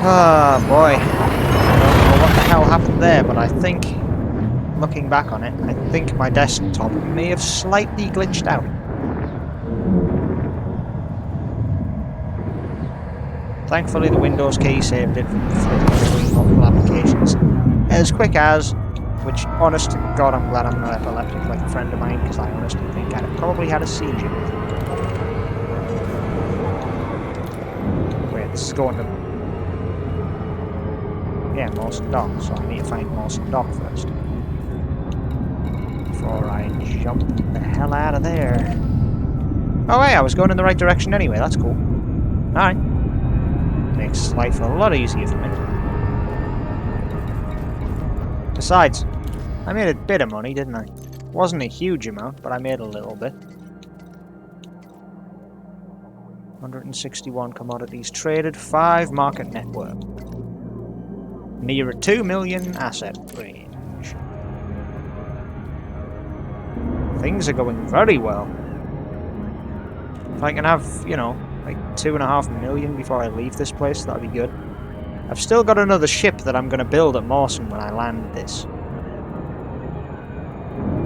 Ah, boy. I don't know what the hell happened there, but I think, looking back on it, I think my desktop may have slightly glitched out. Thankfully, the Windows key saved it from flipping between multiple applications as quick as, which, honest to God, I'm glad I'm not epileptic like a friend of mine, because I honestly think I'd have probably had a seizure. Wait, this is going to... Yeah, Mawson Dock, so I need to find Mawson Dock first. Before I jump the hell out of there. Oh hey, I was going in the right direction anyway, that's cool. Alright. Makes life a lot easier for me. Besides, I made a bit of money, didn't I? Wasn't a huge amount, but I made a little bit. 161 commodities traded, 5 market network. Near a 2 million asset range. Things are going very well. If I can have, you know, like 2.5 million before I leave this place, that'd be good. I've still got another ship that I'm going to build at Mawson when I land this.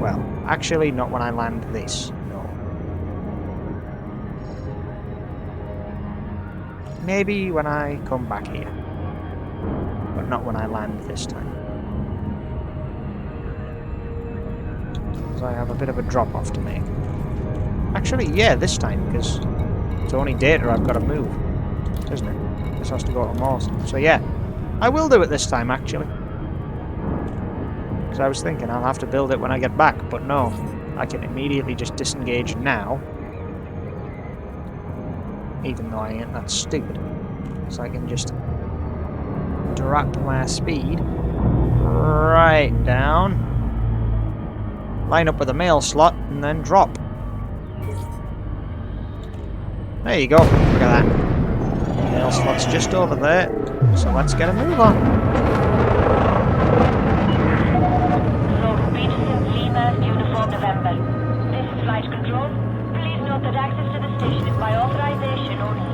Well, actually not when I land this, no. Maybe when I come back here. But not when I land this time. Because I have a bit of a drop-off to make. Actually, yeah, this time, because it's only data I've got to move, isn't it? This has to go to Mawson. So yeah, I will do it this time, actually. Because I was thinking I'll have to build it when I get back, but no. I can immediately just disengage now. Even though I ain't that stupid. So I can just drop my speed right down, line up with a mail slot, and then drop. There you go, look at that. Mail slot's just over there, so let's get a move on. Lord Peterson, Lima, Uniform November. This is Flight Control. Please note that access to the station is by authorization only.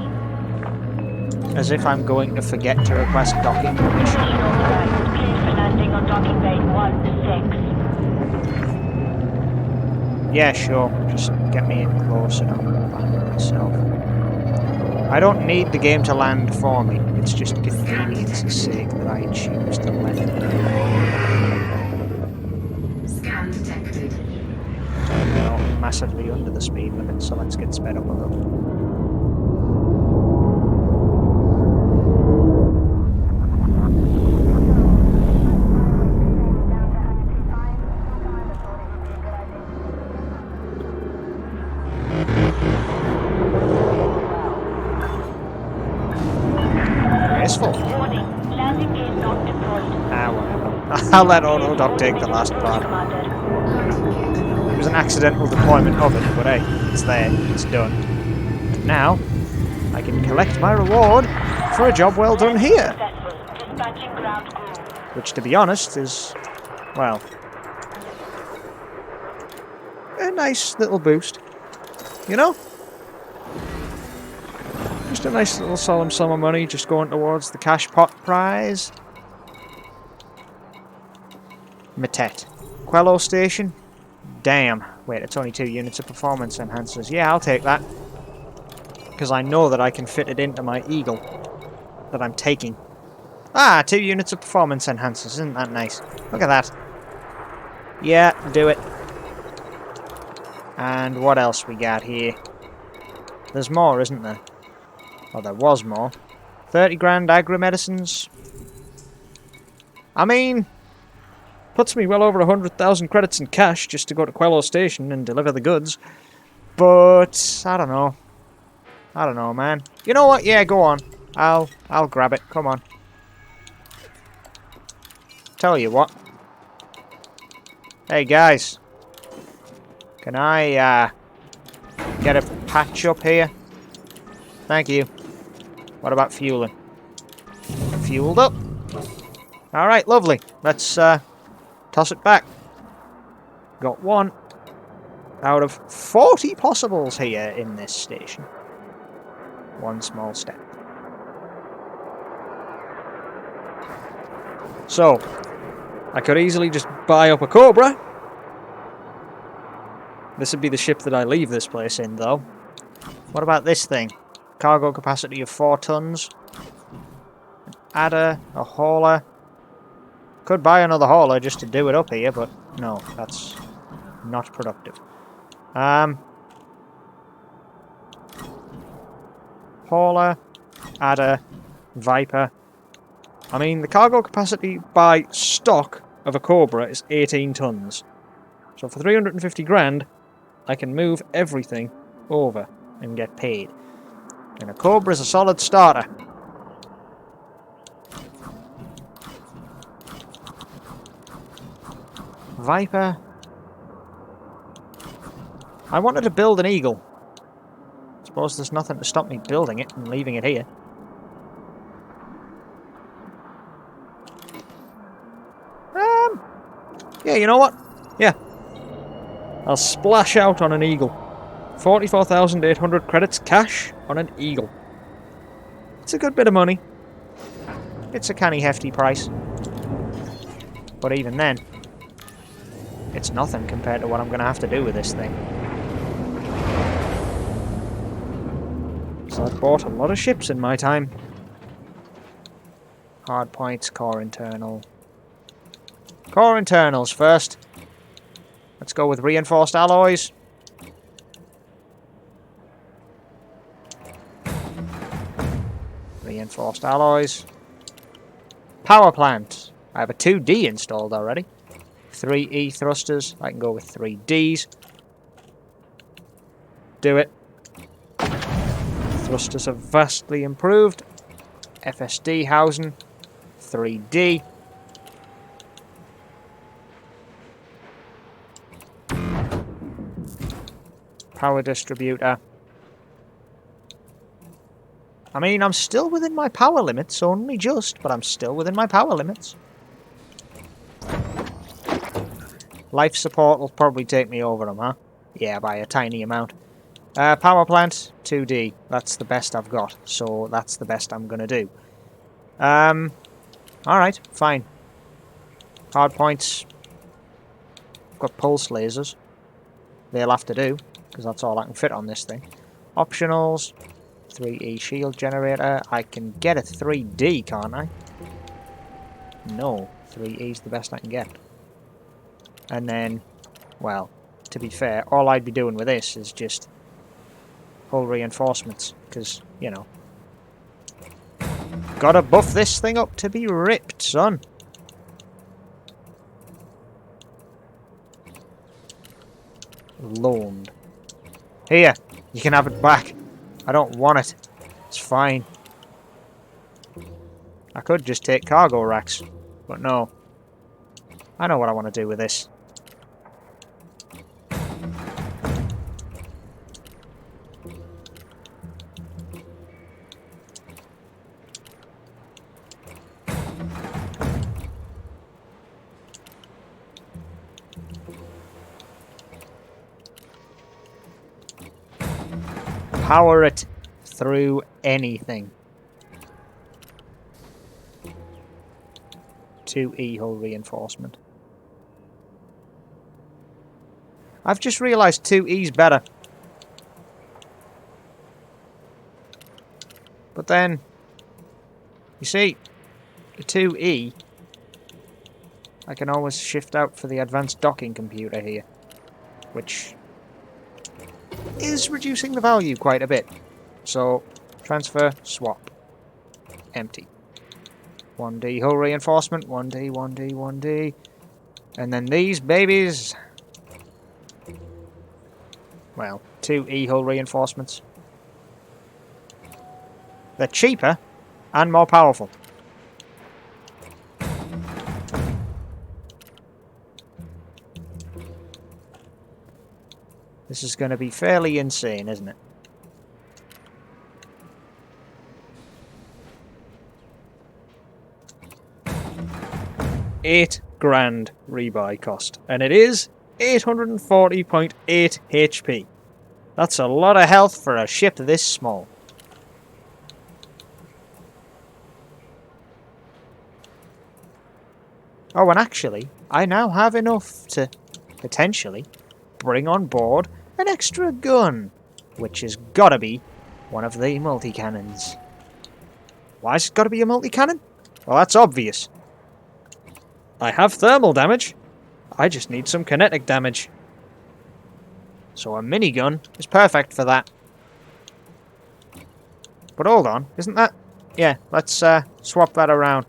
As if I'm going to forget to request docking permission. Station authorized. Cleared for landing on docking bay 1-6. Yeah, sure, just get me in close and I'll land it myself. I don't need the game to land for me, it's just convenience's sake that I choose to let it. Scan detected. Not massively under the speed limit, so let's get sped up a little. successful. Warning, landing gear not deployed. Ah, whatever. I'll let Auto Doc take the last part. Commander. Landing gear It was confirmed. an accidental deployment of it, but hey, it's there. It's done. And now, I can collect my reward for a job well done here. Successful. Dispatching ground crew. Which, to be honest, is, well, a nice little boost. You know? Just a nice little solemn sum of money just going towards the cash pot prize. Metet. Quello Station. Damn. Wait, it's only 2 units of performance enhancers. Yeah, I'll take that. Because I know that I can fit it into my Eagle that I'm taking. Ah, 2 units of performance enhancers. Isn't that nice? Look at that. Yeah, do it. And what else we got here? There's more, isn't there? Oh, there was more. 30 grand agri-medicines. I mean, puts me well over 100,000 credits in cash just to go to Quello Station and deliver the goods. But, I don't know. I don't know, man. You know what? Yeah, go on. I'll grab it. Come on. Tell you what. Hey, guys. Can I, get a patch up here? Thank you. What about fueling? Fueled up. Alright, lovely. Let's, toss it back. Got 1 out of 40 possibles here in this station. 1 small step. So, I could easily just buy up a Cobra. This would be the ship that I leave this place in, though. What about this thing? Cargo capacity of 4 tons. An adder, a hauler. Could buy another hauler just to do it up here, but no, that's not productive. Hauler, adder, Viper. I mean, the cargo capacity by stock of a Cobra is 18 tons. So for 350 grand, I can move everything over and get paid. And a Cobra is a solid starter. Viper. I wanted to build an Eagle. Suppose there's nothing to stop me building it and leaving it here. Yeah, you know what? Yeah. I'll splash out on an Eagle. 44,800 credits cash on an Eagle. It's a good bit of money. It's a canny hefty price. But even then, it's nothing compared to what I'm going to have to do with this thing. So I've bought a lot of ships in my time. Hard points, core internal. Core internals first. Let's go with reinforced alloys. Reinforced alloys. Power plant. I have a 2D installed already. 3E thrusters. I can go with 3Ds. Do it. Thrusters have vastly improved. FSD housing. 3D. Power distributor. I mean, I'm still within my power limits, only just, but I'm still within my power limits. Life support will probably take me over them, huh? Yeah, by a tiny amount. Power plant, 2D. That's the best I've got, so that's the best I'm gonna do. Alright, fine. Hard points. I've got pulse lasers. They'll have to do, because that's all I can fit on this thing. Optionals. 3E shield generator. I can get a 3D, can't I? No. 3E's the best I can get. And then, well, to be fair, all I'd be doing with this is just hull reinforcements, because, you know, gotta buff this thing up to be ripped, son. Loaned. Here, you can have it back. I don't want it. It's fine. I could just take cargo racks, but no. I know what I want to do with this. Power it through anything. 2E hull reinforcement. I've just realised 2E's better. But then, you see, the 2E, I can always shift out for the advanced docking computer here, which is reducing the value quite a bit. So, transfer, swap, empty. 1D hull reinforcement, 1D, 1D, 1D. And then these babies, well, 2E hull reinforcements. They're cheaper and more powerful. This is going to be fairly insane, isn't it? £8,000 rebuy cost, and it is 840.8 HP. That's a lot of health for a ship this small. Oh, and actually, I now have enough to potentially bring on board an extra gun, which has got to be one of the multi-cannons. Why has it got to be a multi-cannon? Well, that's obvious. I have thermal damage. I just need some kinetic damage. So a minigun is perfect for that. But hold on, isn't that... Yeah, let's swap that around.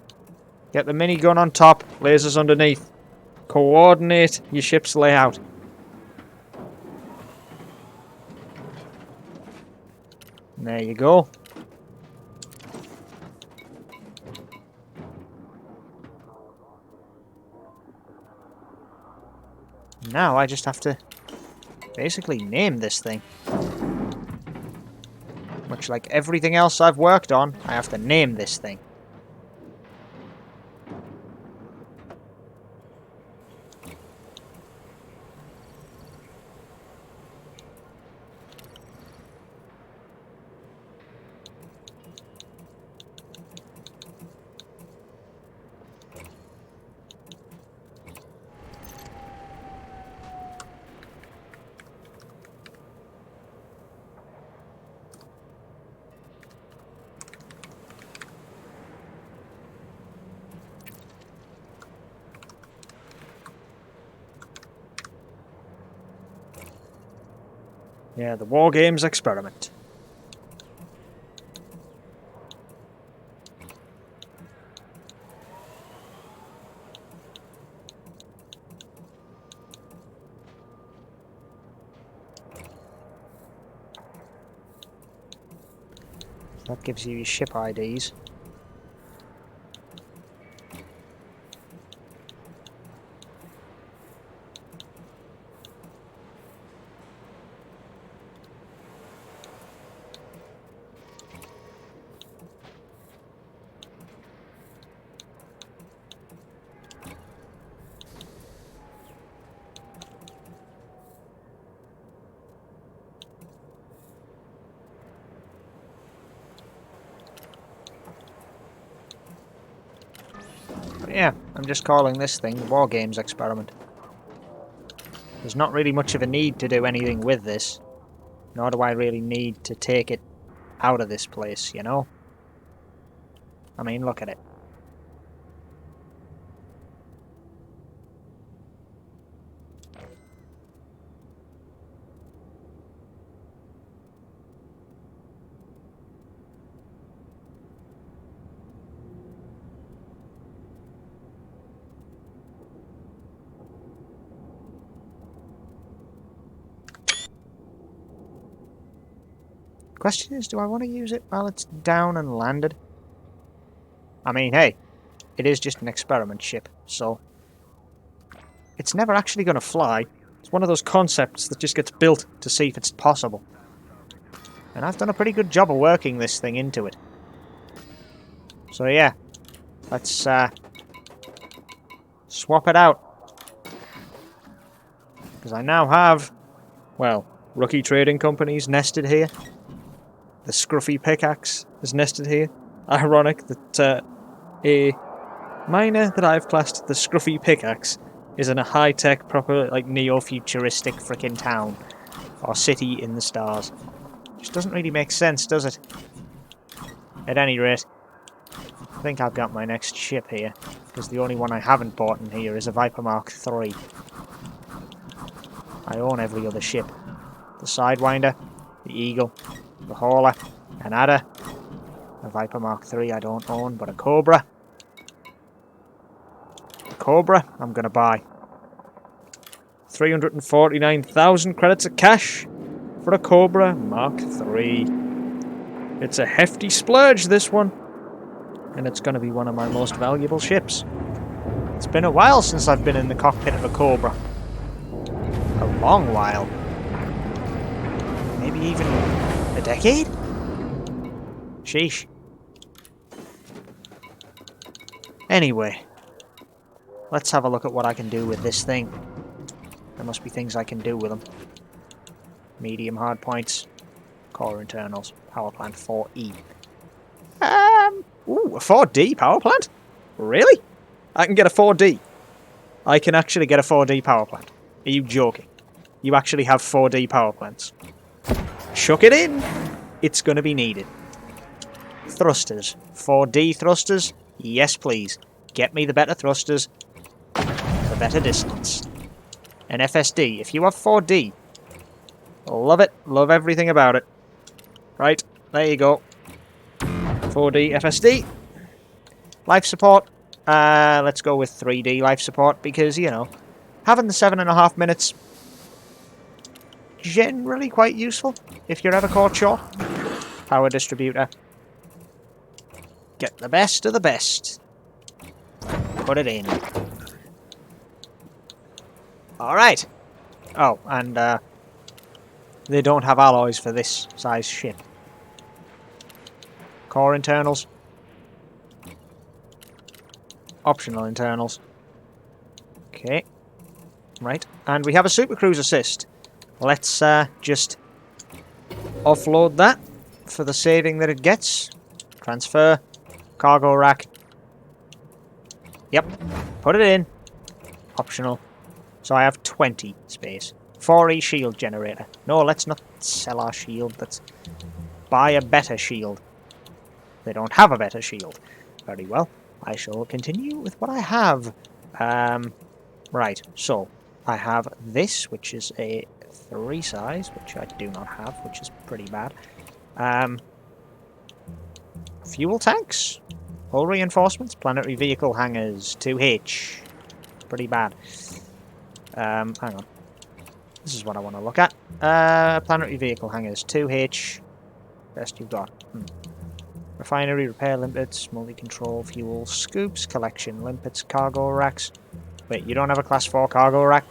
Get the minigun on top, lasers underneath. Coordinate your ship's layout. And there you go. Now I just have to basically name this thing. Much like everything else I've worked on, I have to name this thing. Yeah, the War Games experiment. That gives you your ship IDs. Yeah, I'm just calling this thing the War Games experiment. There's not really much of a need to do anything with this, nor do I really need to take it out of this place, you know? I mean, look at it. Question is, do I want to use it while it's down and landed? I mean, hey, it is just an experiment ship, so it's never actually going to fly. It's one of those concepts that just gets built to see if it's possible. And I've done a pretty good job of working this thing into it. So yeah, let's swap it out. Because I now have, well, Rookie Trading Company's nested here. The Scruffy Pickaxe is nested here. Ironic that a miner that I've classed the Scruffy Pickaxe is in a high-tech, proper, like, neo-futuristic frickin' town. Or city in the stars. Just doesn't really make sense, does it? At any rate, I think I've got my next ship here. Because the only one I haven't bought in here is a Viper Mark III. I own every other ship. The Sidewinder, the Eagle, the Hauler, an Adder, a Viper Mark III I don't own, but a Cobra. The Cobra I'm going to buy. 349,000 credits of cash for a Cobra Mark III. It's a hefty splurge, this one. And it's going to be one of my most valuable ships. It's been a while since I've been in the cockpit of a Cobra. A long while. Maybe even a decade? Sheesh. Anyway, let's have a look at what I can do with this thing. There must be things I can do with them. Medium hard points, core internals, power plant 4E. Ooh, a 4D power plant? Really? I can get a 4D. I can actually get a 4D power plant. Are you joking? You actually have 4D power plants. Chuck it in! It's going to be needed. Thrusters. 4D thrusters? Yes, please. Get me the better thrusters. The better distance. An FSD. If you have 4D, love it. Love everything about it. Right, there you go. 4D FSD. Life support. Let's go with 3D life support because, you know, having the 7.5 minutes generally quite useful if you're ever caught short. Power distributor. Get the best of the best. Put it in. Alright. Oh, and they don't have alloys for this size ship. Core internals. Optional internals. Okay. Right. And we have a Super Cruise assist. Let's just offload that for the saving that it gets. Transfer. Cargo rack. Yep. Put it in. Optional. So I have 20 space. 4E shield generator. No, let's not sell our shield. Let's buy a better shield. They don't have a better shield. Very well. I shall continue with what I have. Right, so I have this, which is a 3 size, which I do not have, which is pretty bad. Fuel tanks, hull reinforcements, planetary vehicle hangars, 2H. Pretty bad. Hang on. This is what I want to look at. Planetary vehicle hangars, 2H. Best you've got. Refinery, repair limpets, multi-control, fuel, scoops, collection, limpets, cargo racks. Wait, you don't have a class 4 cargo rack?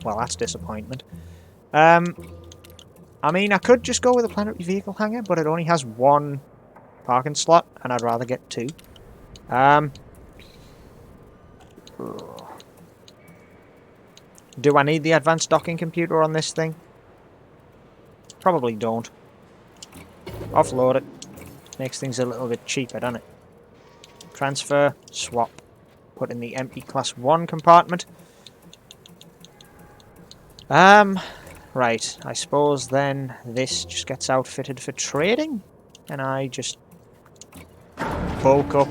Well, that's disappointment. I mean, I could just go with a planetary vehicle hangar, but it only has 1 parking slot, and I'd rather get 2. Do I need the advanced docking computer on this thing? Probably don't. Offload it. Makes things a little bit cheaper, doesn't it? Transfer, swap. Put in the empty class 1 compartment. Right. I suppose then this just gets outfitted for trading. And I just bulk up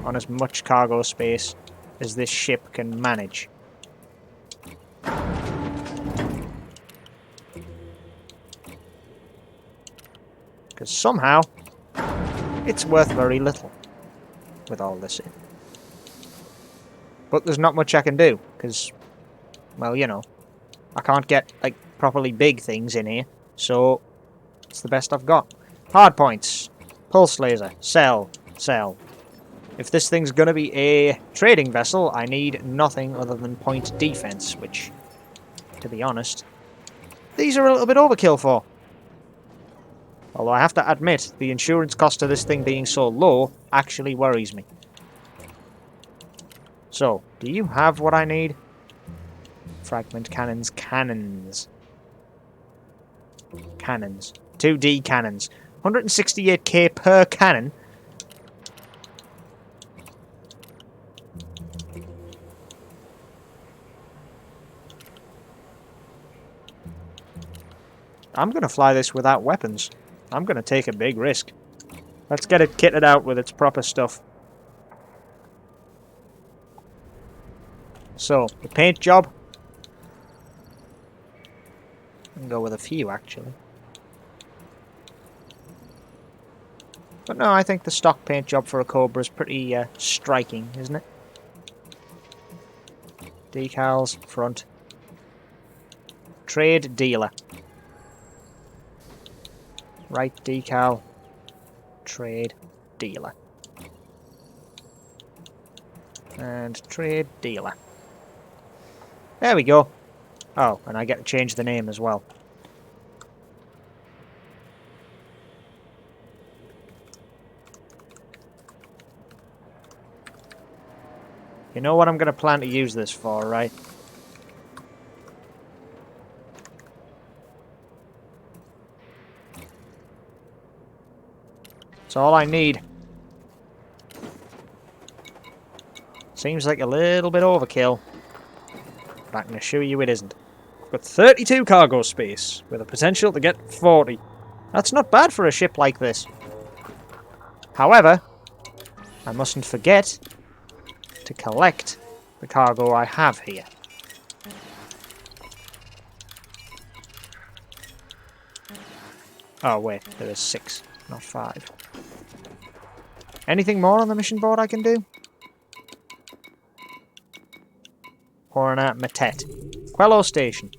on as much cargo space as this ship can manage. Because somehow it's worth very little with all this in. But there's not much I can do, because, well, you know, I can't get, like, properly big things in here, so it's the best I've got. Hard points. Pulse laser. Sell. Sell. If this thing's gonna be a trading vessel, I need nothing other than point defense, which, to be honest, these are a little bit overkill for. Although I have to admit, the insurance cost of this thing being so low actually worries me. So, do you have what I need? Fragment cannons, cannons. Cannons. 2D cannons. 168k per cannon. I'm going to fly this without weapons. I'm going to take a big risk. Let's get it kitted out with its proper stuff. So, the paint job. I can go with a few, actually. But no, I think the stock paint job for a Cobra is pretty striking, isn't it? Decals, front. Trade dealer. Right decal. Trade dealer. And trade dealer. There we go. Oh, and I get to change the name as well. You know what I'm going to plan to use this for, right? It's all I need. Seems like a little bit overkill. But I can assure you it isn't. I've got 32 cargo space, with a potential to get 40. That's not bad for a ship like this. However, I mustn't forget to collect the cargo I have here. Oh wait, there is 6, not 5. Anything more on the mission board I can do? Hornet Matet. Quello Station.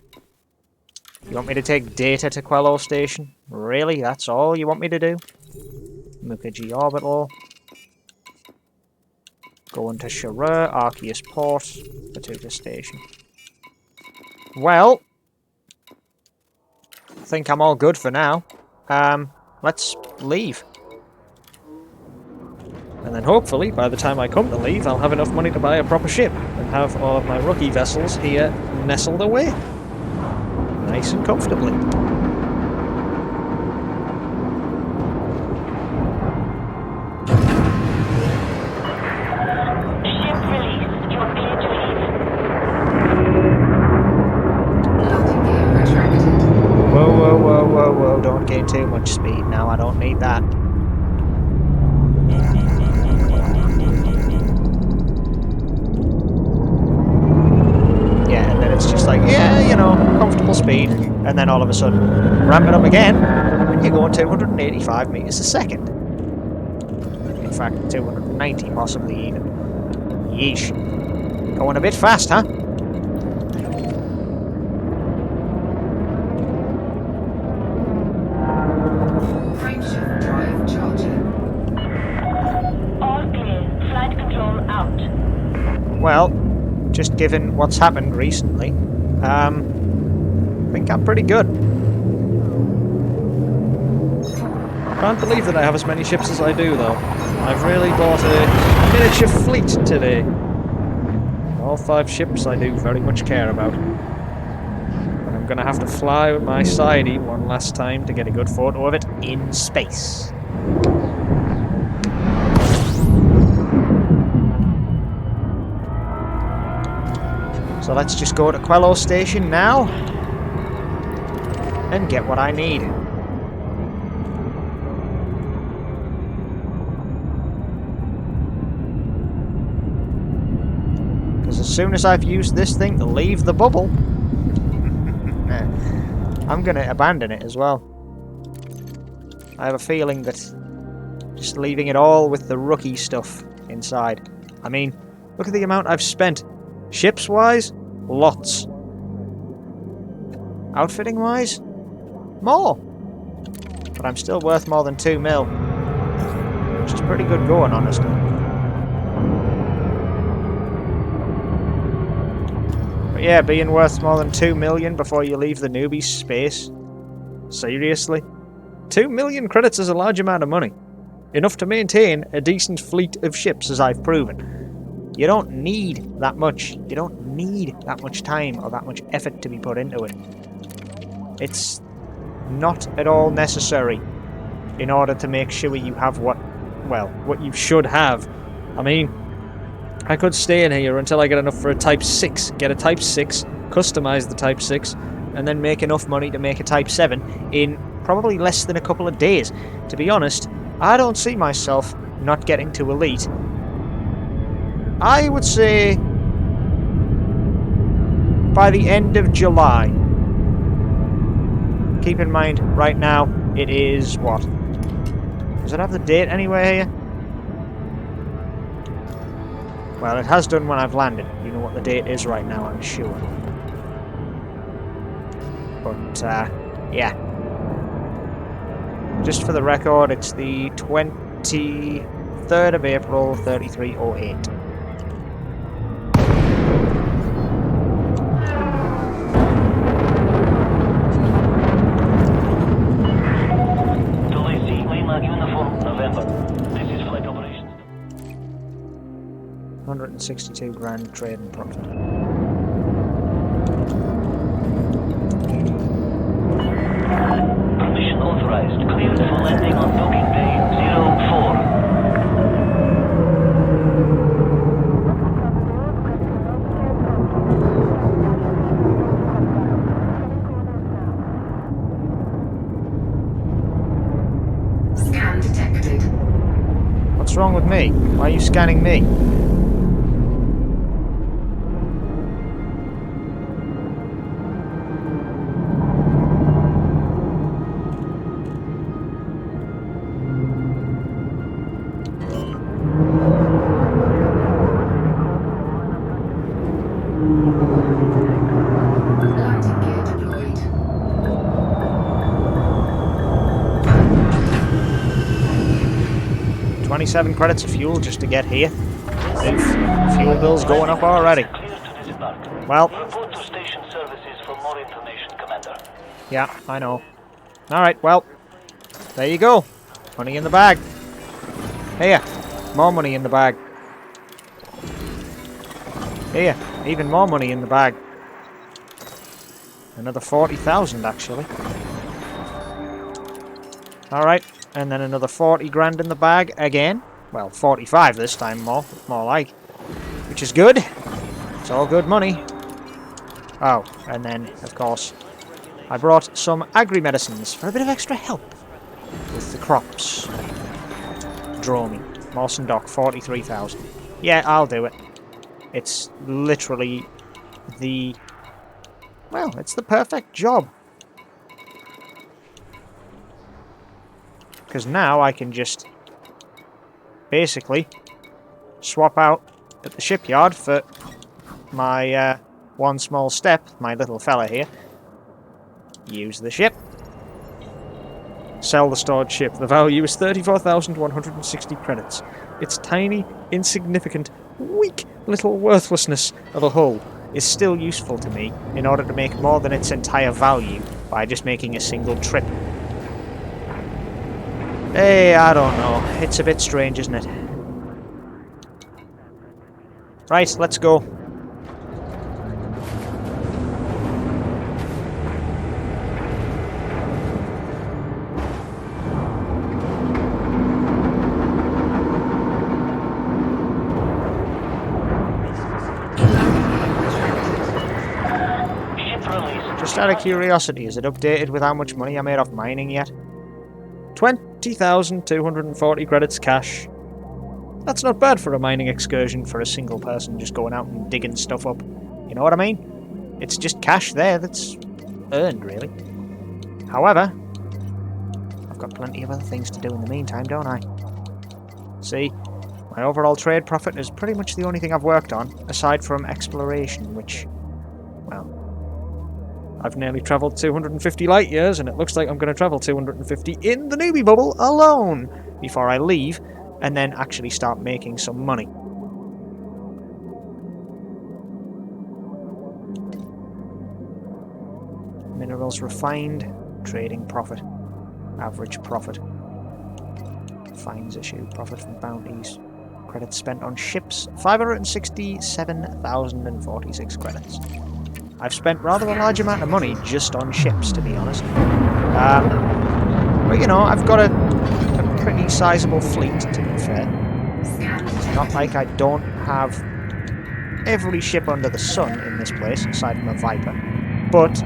You want me to take data to Quello Station? Really? That's all you want me to do? Mukherjee Orbital. Going to Sharur, Arceus Port, Batuta Station. Well, I think I'm all good for now. Let's leave. And then hopefully, by the time I come to leave, I'll have enough money to buy a proper ship and have all of my rookie vessels here nestled away. Nice and comfortably. Ship released. You're clear to leave. Landing gear retracted. Whoa, whoa, whoa, whoa, whoa. Don't gain too much speed now. I don't need that. Yeah, and then it's just like, yeah, you know, comfortable speed. And then all of a sudden, ramp it up again, and you're going 285 meters a second. In fact, 290 possibly even. Yeesh. Going a bit fast, huh? Frameshift drive charging. All clear. Flight control out. Well, just given what's happened recently, I think I'm pretty good. Can't believe that I have as many ships as I do, though. I've really bought a miniature fleet today. All 5 ships I do very much care about. But I'm gonna have to fly with my sidey one last time to get a good photo of it in space. So let's just go to Quello Station now and get what I need. Because as soon as I've used this thing to leave the bubble, I'm going to abandon it as well. I have a feeling that just leaving it all with the rookie stuff inside. I mean, look at the amount I've spent. Ships-wise, lots. Outfitting-wise, more. But I'm still worth more than 2 mil. Which is pretty good going, honestly. But yeah, being worth more than 2 million before you leave the newbie space. Seriously? 2 million credits is a large amount of money. Enough to maintain a decent fleet of ships, as I've proven. You don't need that much. You don't need that much time or that much effort to be put into it. It's not at all necessary in order to make sure you have what you should have. I mean, I could stay in here until I get enough for a Type 6, get a Type 6, customize the Type 6, and then make enough money to make a Type 7 in probably less than a couple of days. To be honest, I don't see myself not getting to Elite. I would say by the end of July. Keep in mind, right now, it is what? Does it have the date anywhere here? Well, it has done when I've landed. You know what the date is right now, I'm sure. But, yeah. Just for the record, it's the 23rd of April, 3308. Uniform, November. This is flight operations. 162 grand trade and profit. Permission authorized. Cleared for landing on docking bay 04. Scan detected. What's wrong with me? Why are you scanning me? Landing gear deployed. 27 credits of fuel just to get here. Oof, fuel bill's going up already. Clear to disembark. Well, Report to station services for more information, Commander. yeah, I know. Alright, well, there you go. Money in the bag. Here, more money in the bag. Here, even more money in the bag. Another 40,000 actually. Alright, and then another 40 grand in the bag again. Well, 45 this time, more like. Which is good. It's all good money. Oh, and then, of course, I brought some agri-medicines for a bit of extra help with the crops. Dromy. Mawson Dock, 43,000. Yeah, I'll do it. It's literally the... well, it's the perfect job. Because now I can just basically swap out at the shipyard for my one small step, my little fella here. Use the ship. Sell the stored ship. The value is 34,160 credits. Its tiny, insignificant, weak little worthlessness of a hull is still useful to me in order to make more than its entire value by just making a single trip. Hey, I don't know. It's a bit strange, isn't it? Right, let's go. Just out of curiosity, is it updated with how much money I made off mining yet? 20,240 credits cash. That's not bad for a mining excursion for a single person just going out and digging stuff up. You know what I mean? It's just cash there that's earned, really. However, I've got plenty of other things to do in the meantime, don't I? See, my overall trade profit is pretty much the only thing I've worked on, aside from exploration, which, well, I've nearly travelled 250 light years, and it looks like I'm going to travel 250 in the newbie bubble alone before I leave, and then actually start making some money. Minerals refined. Trading profit. Average profit. Fines issued. Profit from bounties. Credits spent on ships. 567,046 credits. I've spent rather a large amount of money just on ships, to be honest. But you know, I've got a pretty sizable fleet, to be fair. It's not like I don't have every ship under the sun in this place, aside from a Viper. But,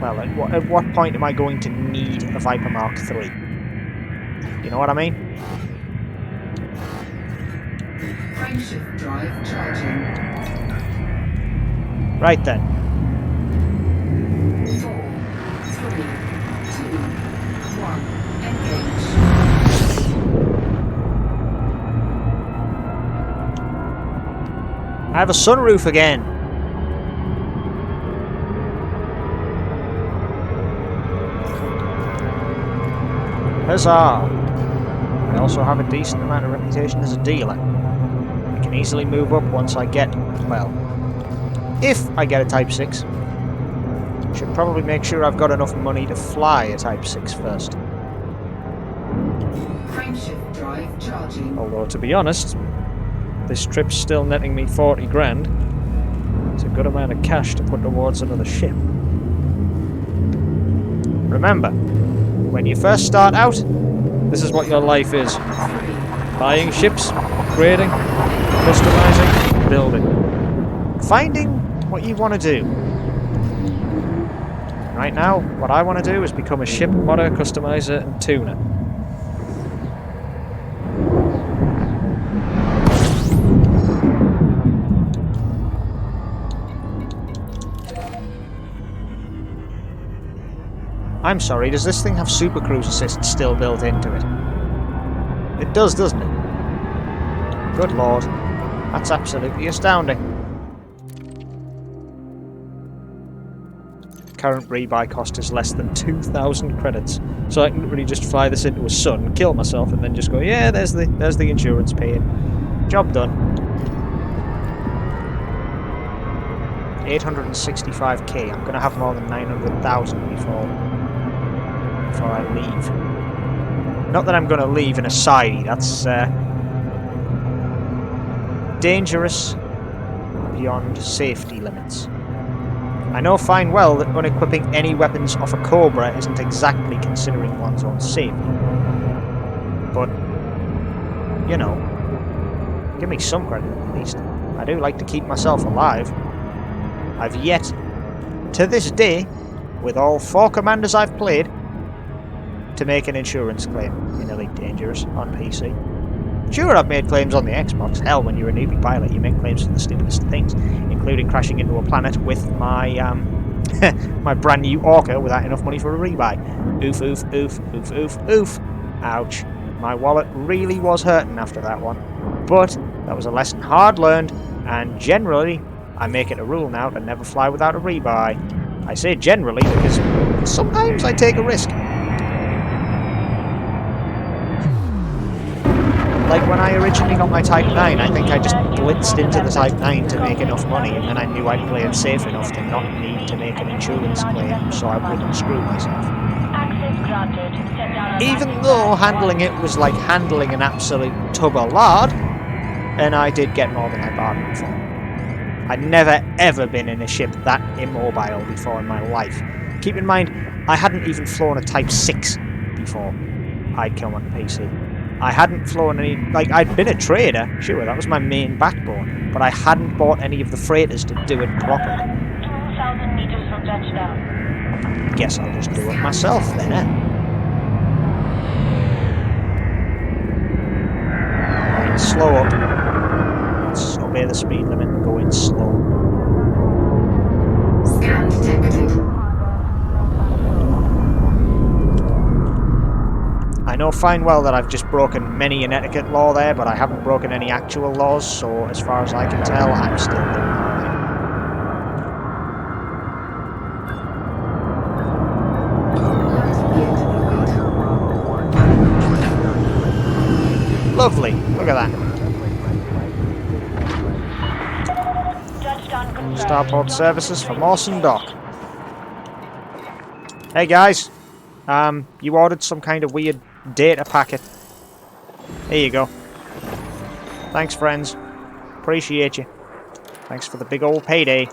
well, at what point am I going to need a Viper Mark III? You know what I mean? Frameshift drive charging. Right then. 4, 3, 2, 1. Engage. I have a sunroof again. Huzzah! I also have a decent amount of reputation as a dealer. I can easily move up once I get, well, if I get a Type 6. Should probably make sure I've got enough money to fly a Type 6 first. Frameshift drive charging. Although, to be honest, this trip's still netting me 40 grand. It's a good amount of cash to put towards another ship. Remember, when you first start out, This is what your life is. Buying ships, upgrading, customizing, building. finding what you want to do. Right now, what I want to do is become a ship modder, customizer, and tuner. I'm sorry, does this thing have Super Cruise Assist still built into it? It does, doesn't it? Good lord. That's absolutely astounding. Current rebuy cost is less than 2,000 credits. So I can literally just fly this into a sun, kill myself, and then just go, yeah, there's the insurance paid. Job done. 865k. I'm going to have more than 900,000 before I leave. Not that I'm going to leave in a sidey. That's dangerous beyond safety limits. I know fine well that unequipping any weapons off a Cobra isn't exactly considering one's own safety. But, you know, give me some credit at least. I do like to keep myself alive. I've yet, to this day, with all 4 commanders I've played, to make an insurance claim in Elite Dangerous on PC. Sure, I've made claims on the Xbox. Hell, when you're a newbie pilot, you make claims for the stupidest things, including crashing into a planet with my my brand new Orca without enough money for a rebuy. Oof, oof, oof, oof, oof, oof. Ouch. My wallet really was hurting after that one. But that was a lesson hard learned, and generally, I make it a rule now to never fly without a rebuy. I say generally because sometimes I take a risk. Like when I originally got my Type 9, I think I just blitzed into the Type 9 to make enough money, and then I knew I'd play it safe enough to not need to make an insurance claim so I wouldn't screw myself. Access granted. Set down Even though handling it was like handling an absolute tub of lard, and I did get more than I bargained for. I'd never ever been in a ship that immobile before in my life. Keep in mind, I hadn't even flown a Type 6 before I'd come on PC. I hadn't flown any, like, I'd been a trader, sure, that was my main backbone, but I hadn't bought any of the freighters to do it properly. 2,000 meters from touchdown. Guess I'll just do it myself then, eh? Right, slow up. Let's obey the speed limit and go in slow. Scan detected. I know fine well that I've just broken many an etiquette law there, but I haven't broken any actual laws, so as far as I can tell, I'm still doing alright. Lovely, look at that. Touchdown confirmed. Starport services for Mawson Dock. Hey guys, you ordered some kind of weird data packet. Here you go. Thanks, friends. Appreciate you. Thanks for the big old payday.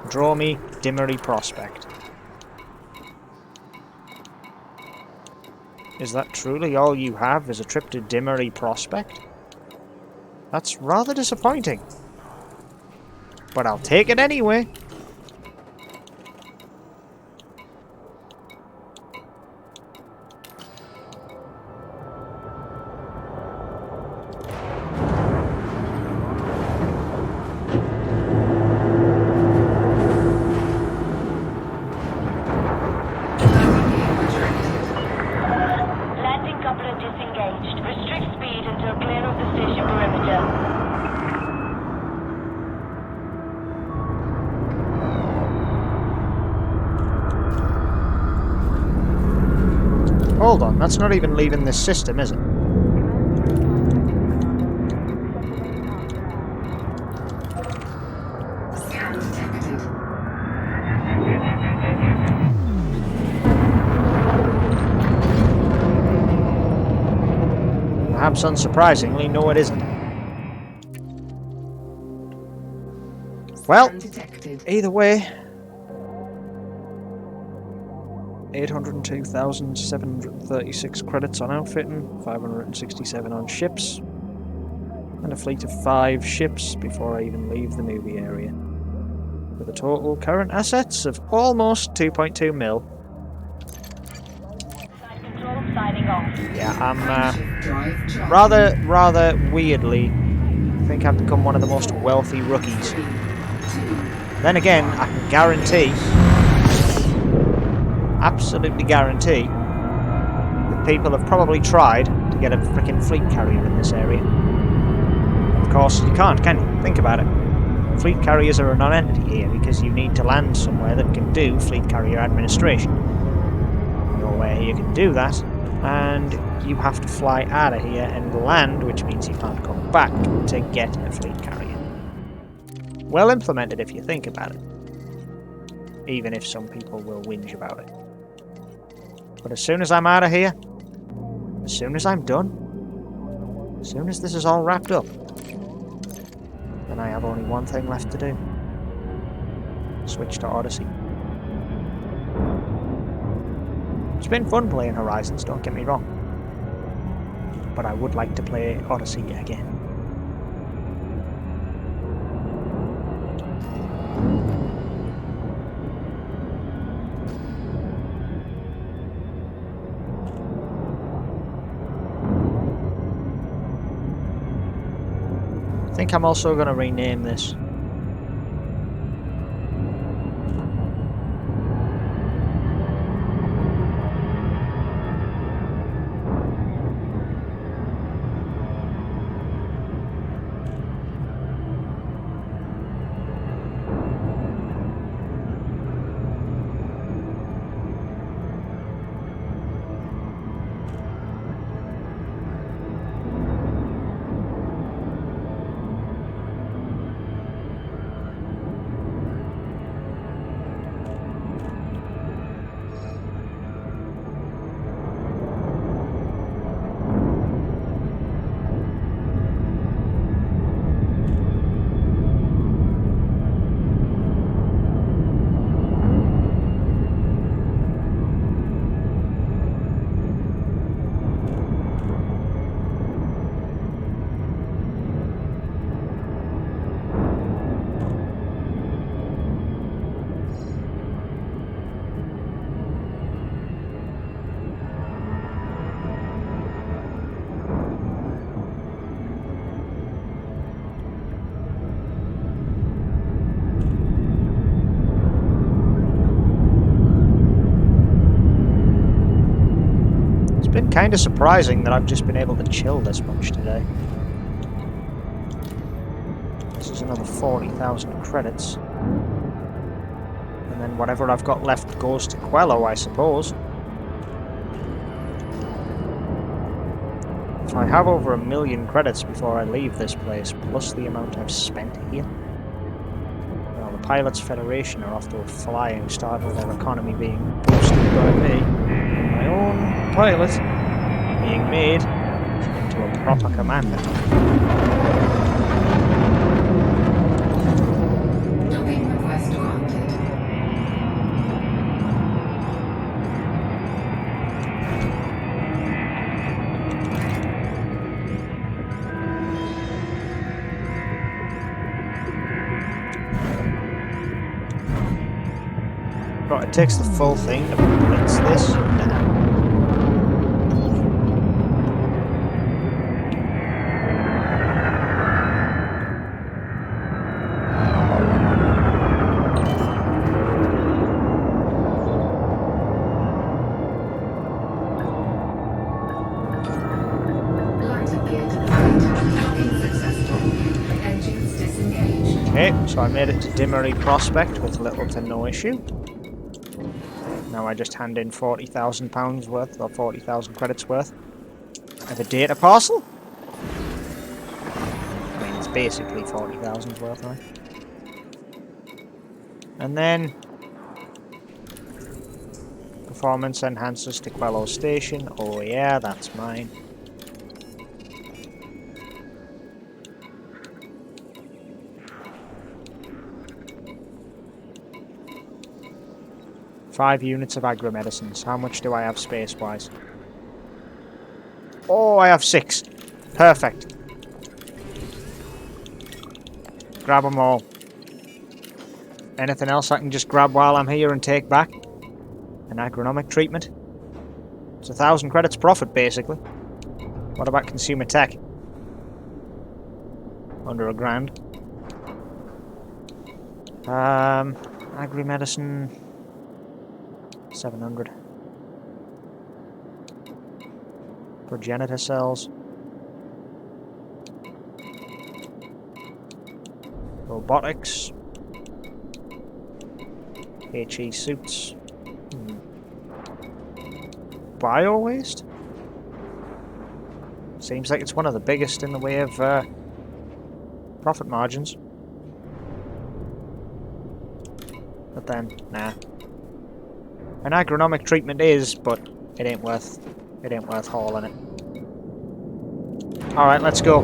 Draw me Dimmery Prospect. Is that truly all you have, is a trip to Dimmery Prospect? That's rather disappointing. But I'll take it anyway. Landing coupler disengaged. Restrict speed until clear of the station perimeter. Hold on, that's not even leaving this system, is it? Scan detected. Perhaps unsurprisingly, no it isn't. Well, Scan detected. either way, 802,736 credits on outfitting, 567 on ships, and a fleet of 5 ships before I even leave the movie area. With a total current assets of almost 2.2 mil. Flight control signing off. Yeah, I'm Frameshift drive charging. rather weirdly think I've become one of the most wealthy rookies. 3, 2, Then again, I can guarantee, absolutely guarantee, that people have probably tried to get a freaking fleet carrier in this area. Of course, you can't, can you? Think about it. Fleet carriers are a non-entity here because you need to land somewhere that can do fleet carrier administration. Nowhere here can do that, and you have to fly out of here and land, which means you can't come back to get a fleet carrier. Well implemented if you think about it. Even if some people will whinge about it. But as soon as I'm out of here, as soon as I'm done, as soon as this is all wrapped up, then I have only one thing left to do. Switch to Odyssey. It's been fun playing Horizons, don't get me wrong. But I would like to play Odyssey again. I think I'm also going to rename this. It's been kind of surprising that I've just been able to chill this much today. This is another 40,000 credits. And then whatever I've got left goes to Quello, I suppose. If I have over 1 million credits before I leave this place, plus the amount I've spent here, well, the Pilots Federation are off to a flying start with their economy being boosted by me. My own pilot being made into a proper commander. Docking request granted. Right, it takes the full thing to blitz this. Nah. Landing gear deployed. Docking successful. Engines disengaged. Okay, so I made it to Dimmery Prospect with little to no issue. Now I just hand in £40,000 worth, or 40,000 credits worth of a data parcel. I mean, it's basically 40,000 worth, right? And then performance enhancers to Quello Station. Oh yeah, that's mine. Five units of agri-medicines. How much do I have space-wise? Oh, I have 6. Perfect. Grab them all. Anything else I can just grab while I'm here and take back? An agronomic treatment? It's 1,000 credits profit, basically. What about consumer tech? Under £1,000. Agri-medicine... 700. Progenitor cells. Robotics. HE suits. Bio waste? Seems like it's one of the biggest in the way of profit margins. But then, nah. An agronomic treatment is, but it ain't worth hauling it. Alright, let's go.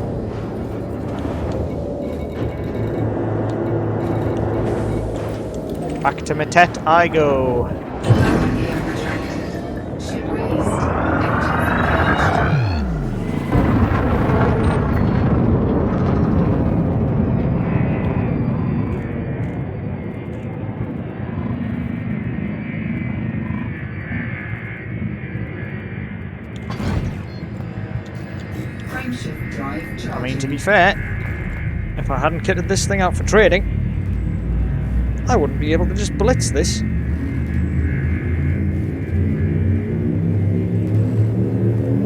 Back to Matet I go. Landing gear retracted. Ship released. Engines engaged. Frameshift drive charging. I mean, to be fair, if I hadn't kitted this thing out for trading, I wouldn't be able to just blitz this.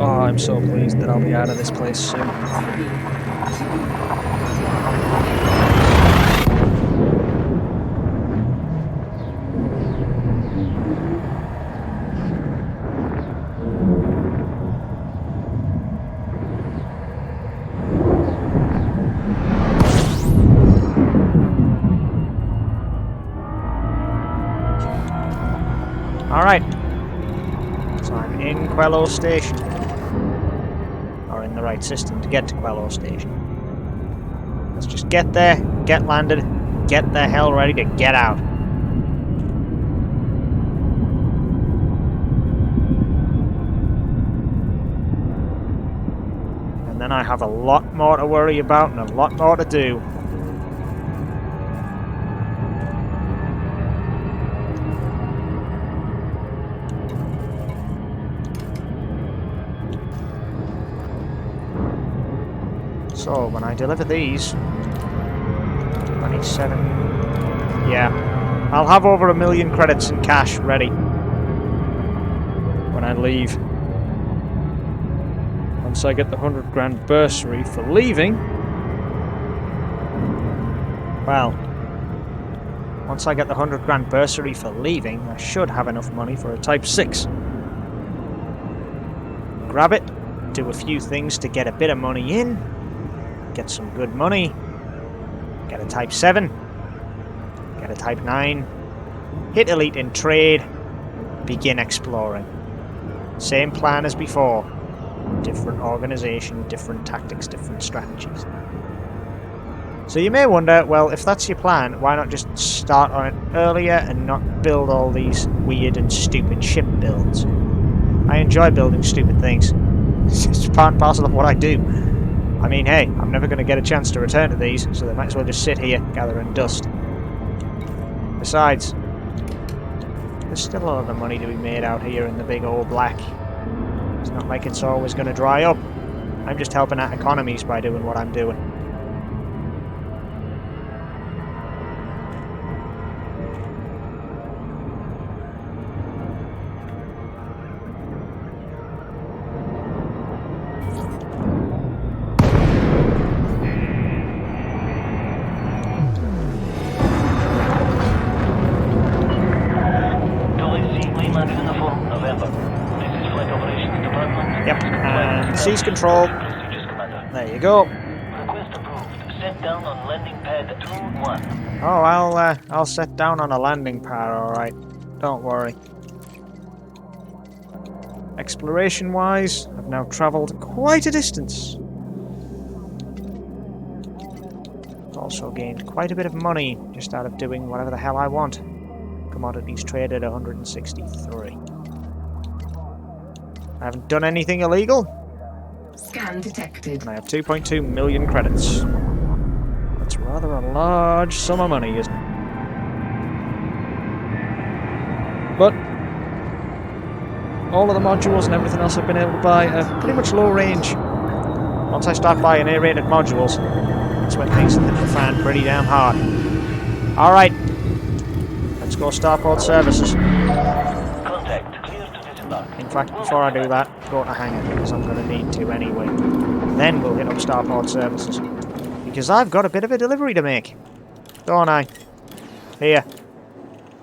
Oh, I'm so pleased that I'll be out of this place soon. Alright. So I'm in Quello Station. Or in the right system to get to Quello Station. Let's just get there, get landed, get the hell ready to get out. And then I have a lot more to worry about and a lot more to do. So, when I deliver these... 27... Yeah. I'll have over 1 million credits in cash ready. When I leave. Once I get the 100 grand bursary for leaving... Well... Once I get the 100 grand bursary for leaving, I should have enough money for a Type 6. Grab it, do a few things to get a bit of money in, get some good money, get a Type 7, Get a Type 9. Hit Elite in trade. Begin exploring. Same plan as before. Different organisation, different tactics, different strategies. So you may wonder, well, if that's your plan, why not just start on it earlier and not build all these weird and stupid ship builds? I enjoy building stupid things. It's part and parcel of what I do. I mean, hey, I'm never going to get a chance to return to these, so they might as well just sit here, gathering dust. Besides, there's still a lot of money to be made out here in the big old black. It's not like it's always going to dry up. I'm just helping out economies by doing what I'm doing. Yep, and seize control. There you go. Request approved. Set down on landing pad 2-1. Oh, I'll set down on a landing pad, alright. Don't worry. Exploration-wise, I've now travelled quite a distance. I've also gained quite a bit of money just out of doing whatever the hell I want. Commodities traded 163. I haven't done anything illegal. Scan detected. And I have 2.2 million credits. That's rather a large sum of money, isn't it? But all of the modules and everything else I've been able to buy are pretty much low range. Once I start buying A-rated modules, that's when things hit the fan pretty damn hard. Alright. Let's go starport services. Contact clear to disembark. In fact, before I do that, go to hangar, because I'm going to need to anyway. Then we'll hit up starport services. Because I've got a bit of a delivery to make. Don't I? Here.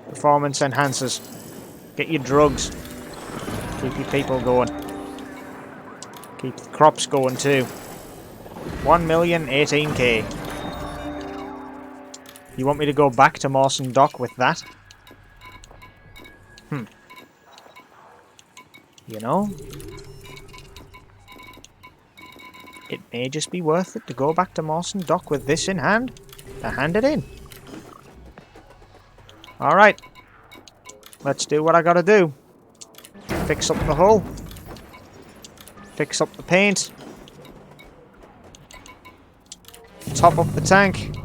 Performance enhancers. Get your drugs. Keep your people going. Keep the crops going too. 1,018,000. You want me to go back to Mawson Dock with that? You know? It may just be worth it to go back to Mawson Dock with this in hand. To hand it in. Alright. Let's do what I gotta do. Fix up the hull. Fix up the paint. Top up the tank.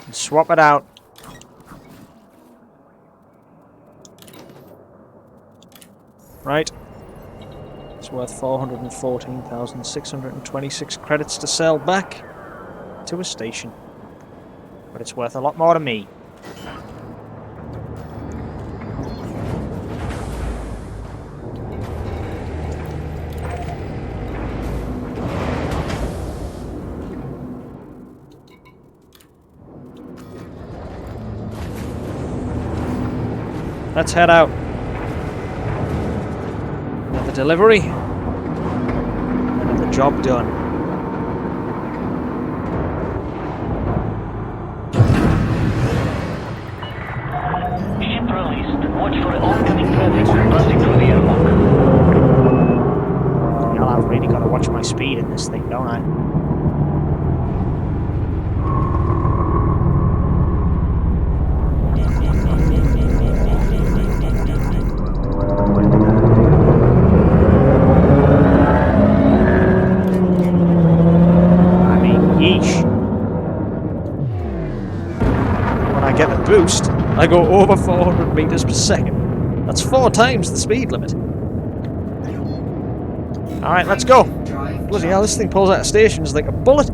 And swap it out. Right. It's worth 414,626 credits to sell back to a station. But it's worth a lot more to me. Let's head out. Another delivery. Another job done. Ship released. Watch for oncoming traffic passing through the airlock. Hell, I've really got to watch my speed in this thing, don't I? Get the boost, I go over 400 meters per second. That's 4 times the speed limit. Alright, let's go. Bloody hell, this thing pulls out of stations like a bullet.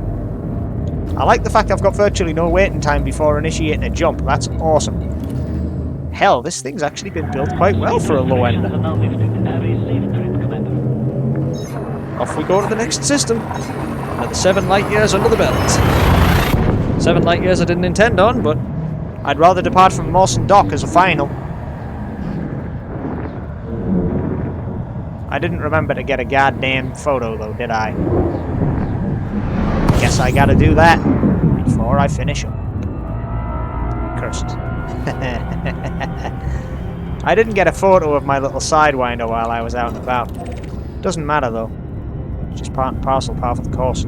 I like the fact I've got virtually no waiting time before initiating a jump. That's awesome. Hell, this thing's actually been built quite well for a low ender. Off we go to the next system. Another 7 light years under the belt. 7 light years I didn't intend on, but I'd rather depart from Mawson Dock as a final. I didn't remember to get a goddamn photo though, did I? Guess I gotta do that before I finish up. cursed. I didn't get a photo of my little Sidewinder while I was out and about. Doesn't matter though. It's just part and parcel of the course.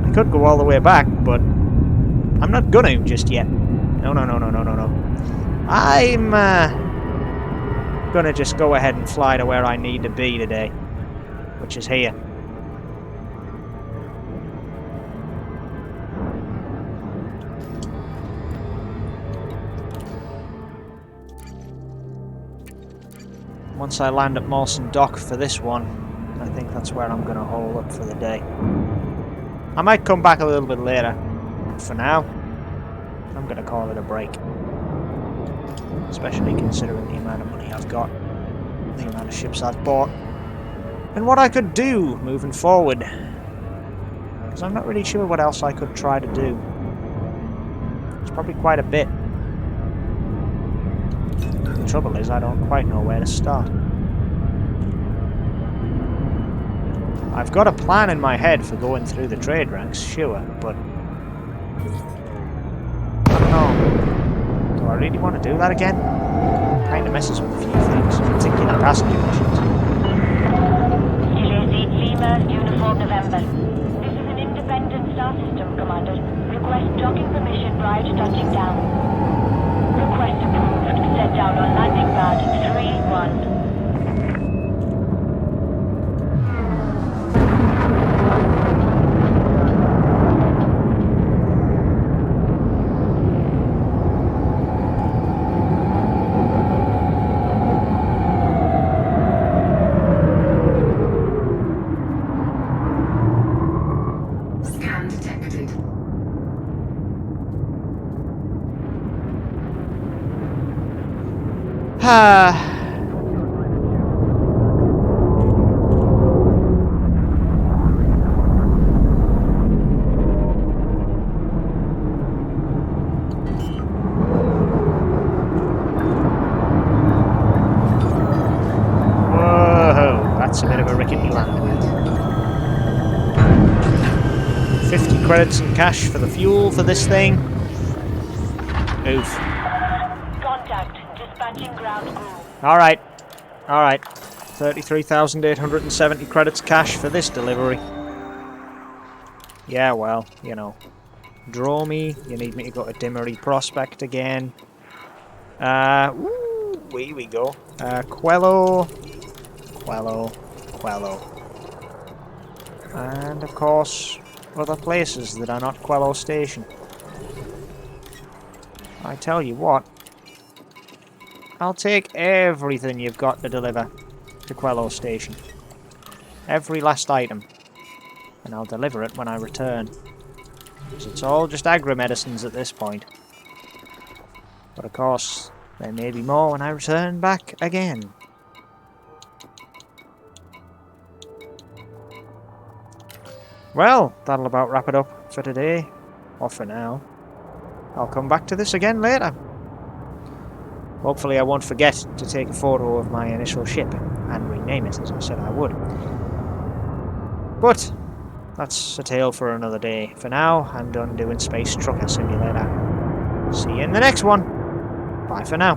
I could go all the way back, but I'm not gonna just yet. No. I'm gonna just go ahead and fly to where I need to be today, which is here. Once I land at Mawson Dock for this one, I think that's where I'm going to hole up for the day. I might come back a little bit later, but for now, I'm going to call it a break. Especially considering the amount of money I've got, the amount of ships I've bought, and what I could do moving forward. Because I'm not really sure what else I could try to do. It's probably quite a bit. The trouble is, I don't quite know where to start. I've got a plan in my head for going through the trade ranks, sure, but I don't know. Do I really want to do that again? Kinda messes with a few things, particularly passenger missions. UJC Lima, Uniform November. This is an independent star system, Commander. Request docking permission prior to touching down. Request approved. Set down on landing pad 3-1. Scan detected. Whoa, that's a bit of a rickety land. 50 credits in cash for the fuel for this thing. Oof. Contact. Dispatching ground crew. Alright. 33,870 credits cash for this delivery. Yeah, well, you know. Draw me. You need me to go to Dimmery Prospect again. Here we go. Quello. And, of course, other places that are not Quello Station. I tell you what. I'll take everything you've got to deliver to Quello Station. Every last item. And I'll deliver it when I return. Because it's all just agri-medicines at this point. But of course, there may be more when I return back again. Well, that'll about wrap it up for today. Or for now. I'll come back to this again later. Hopefully I won't forget to take a photo of my initial ship and rename it as I said I would. But that's a tale for another day. For now, I'm done doing Space Trucker Simulator. See you in the next one. Bye for now.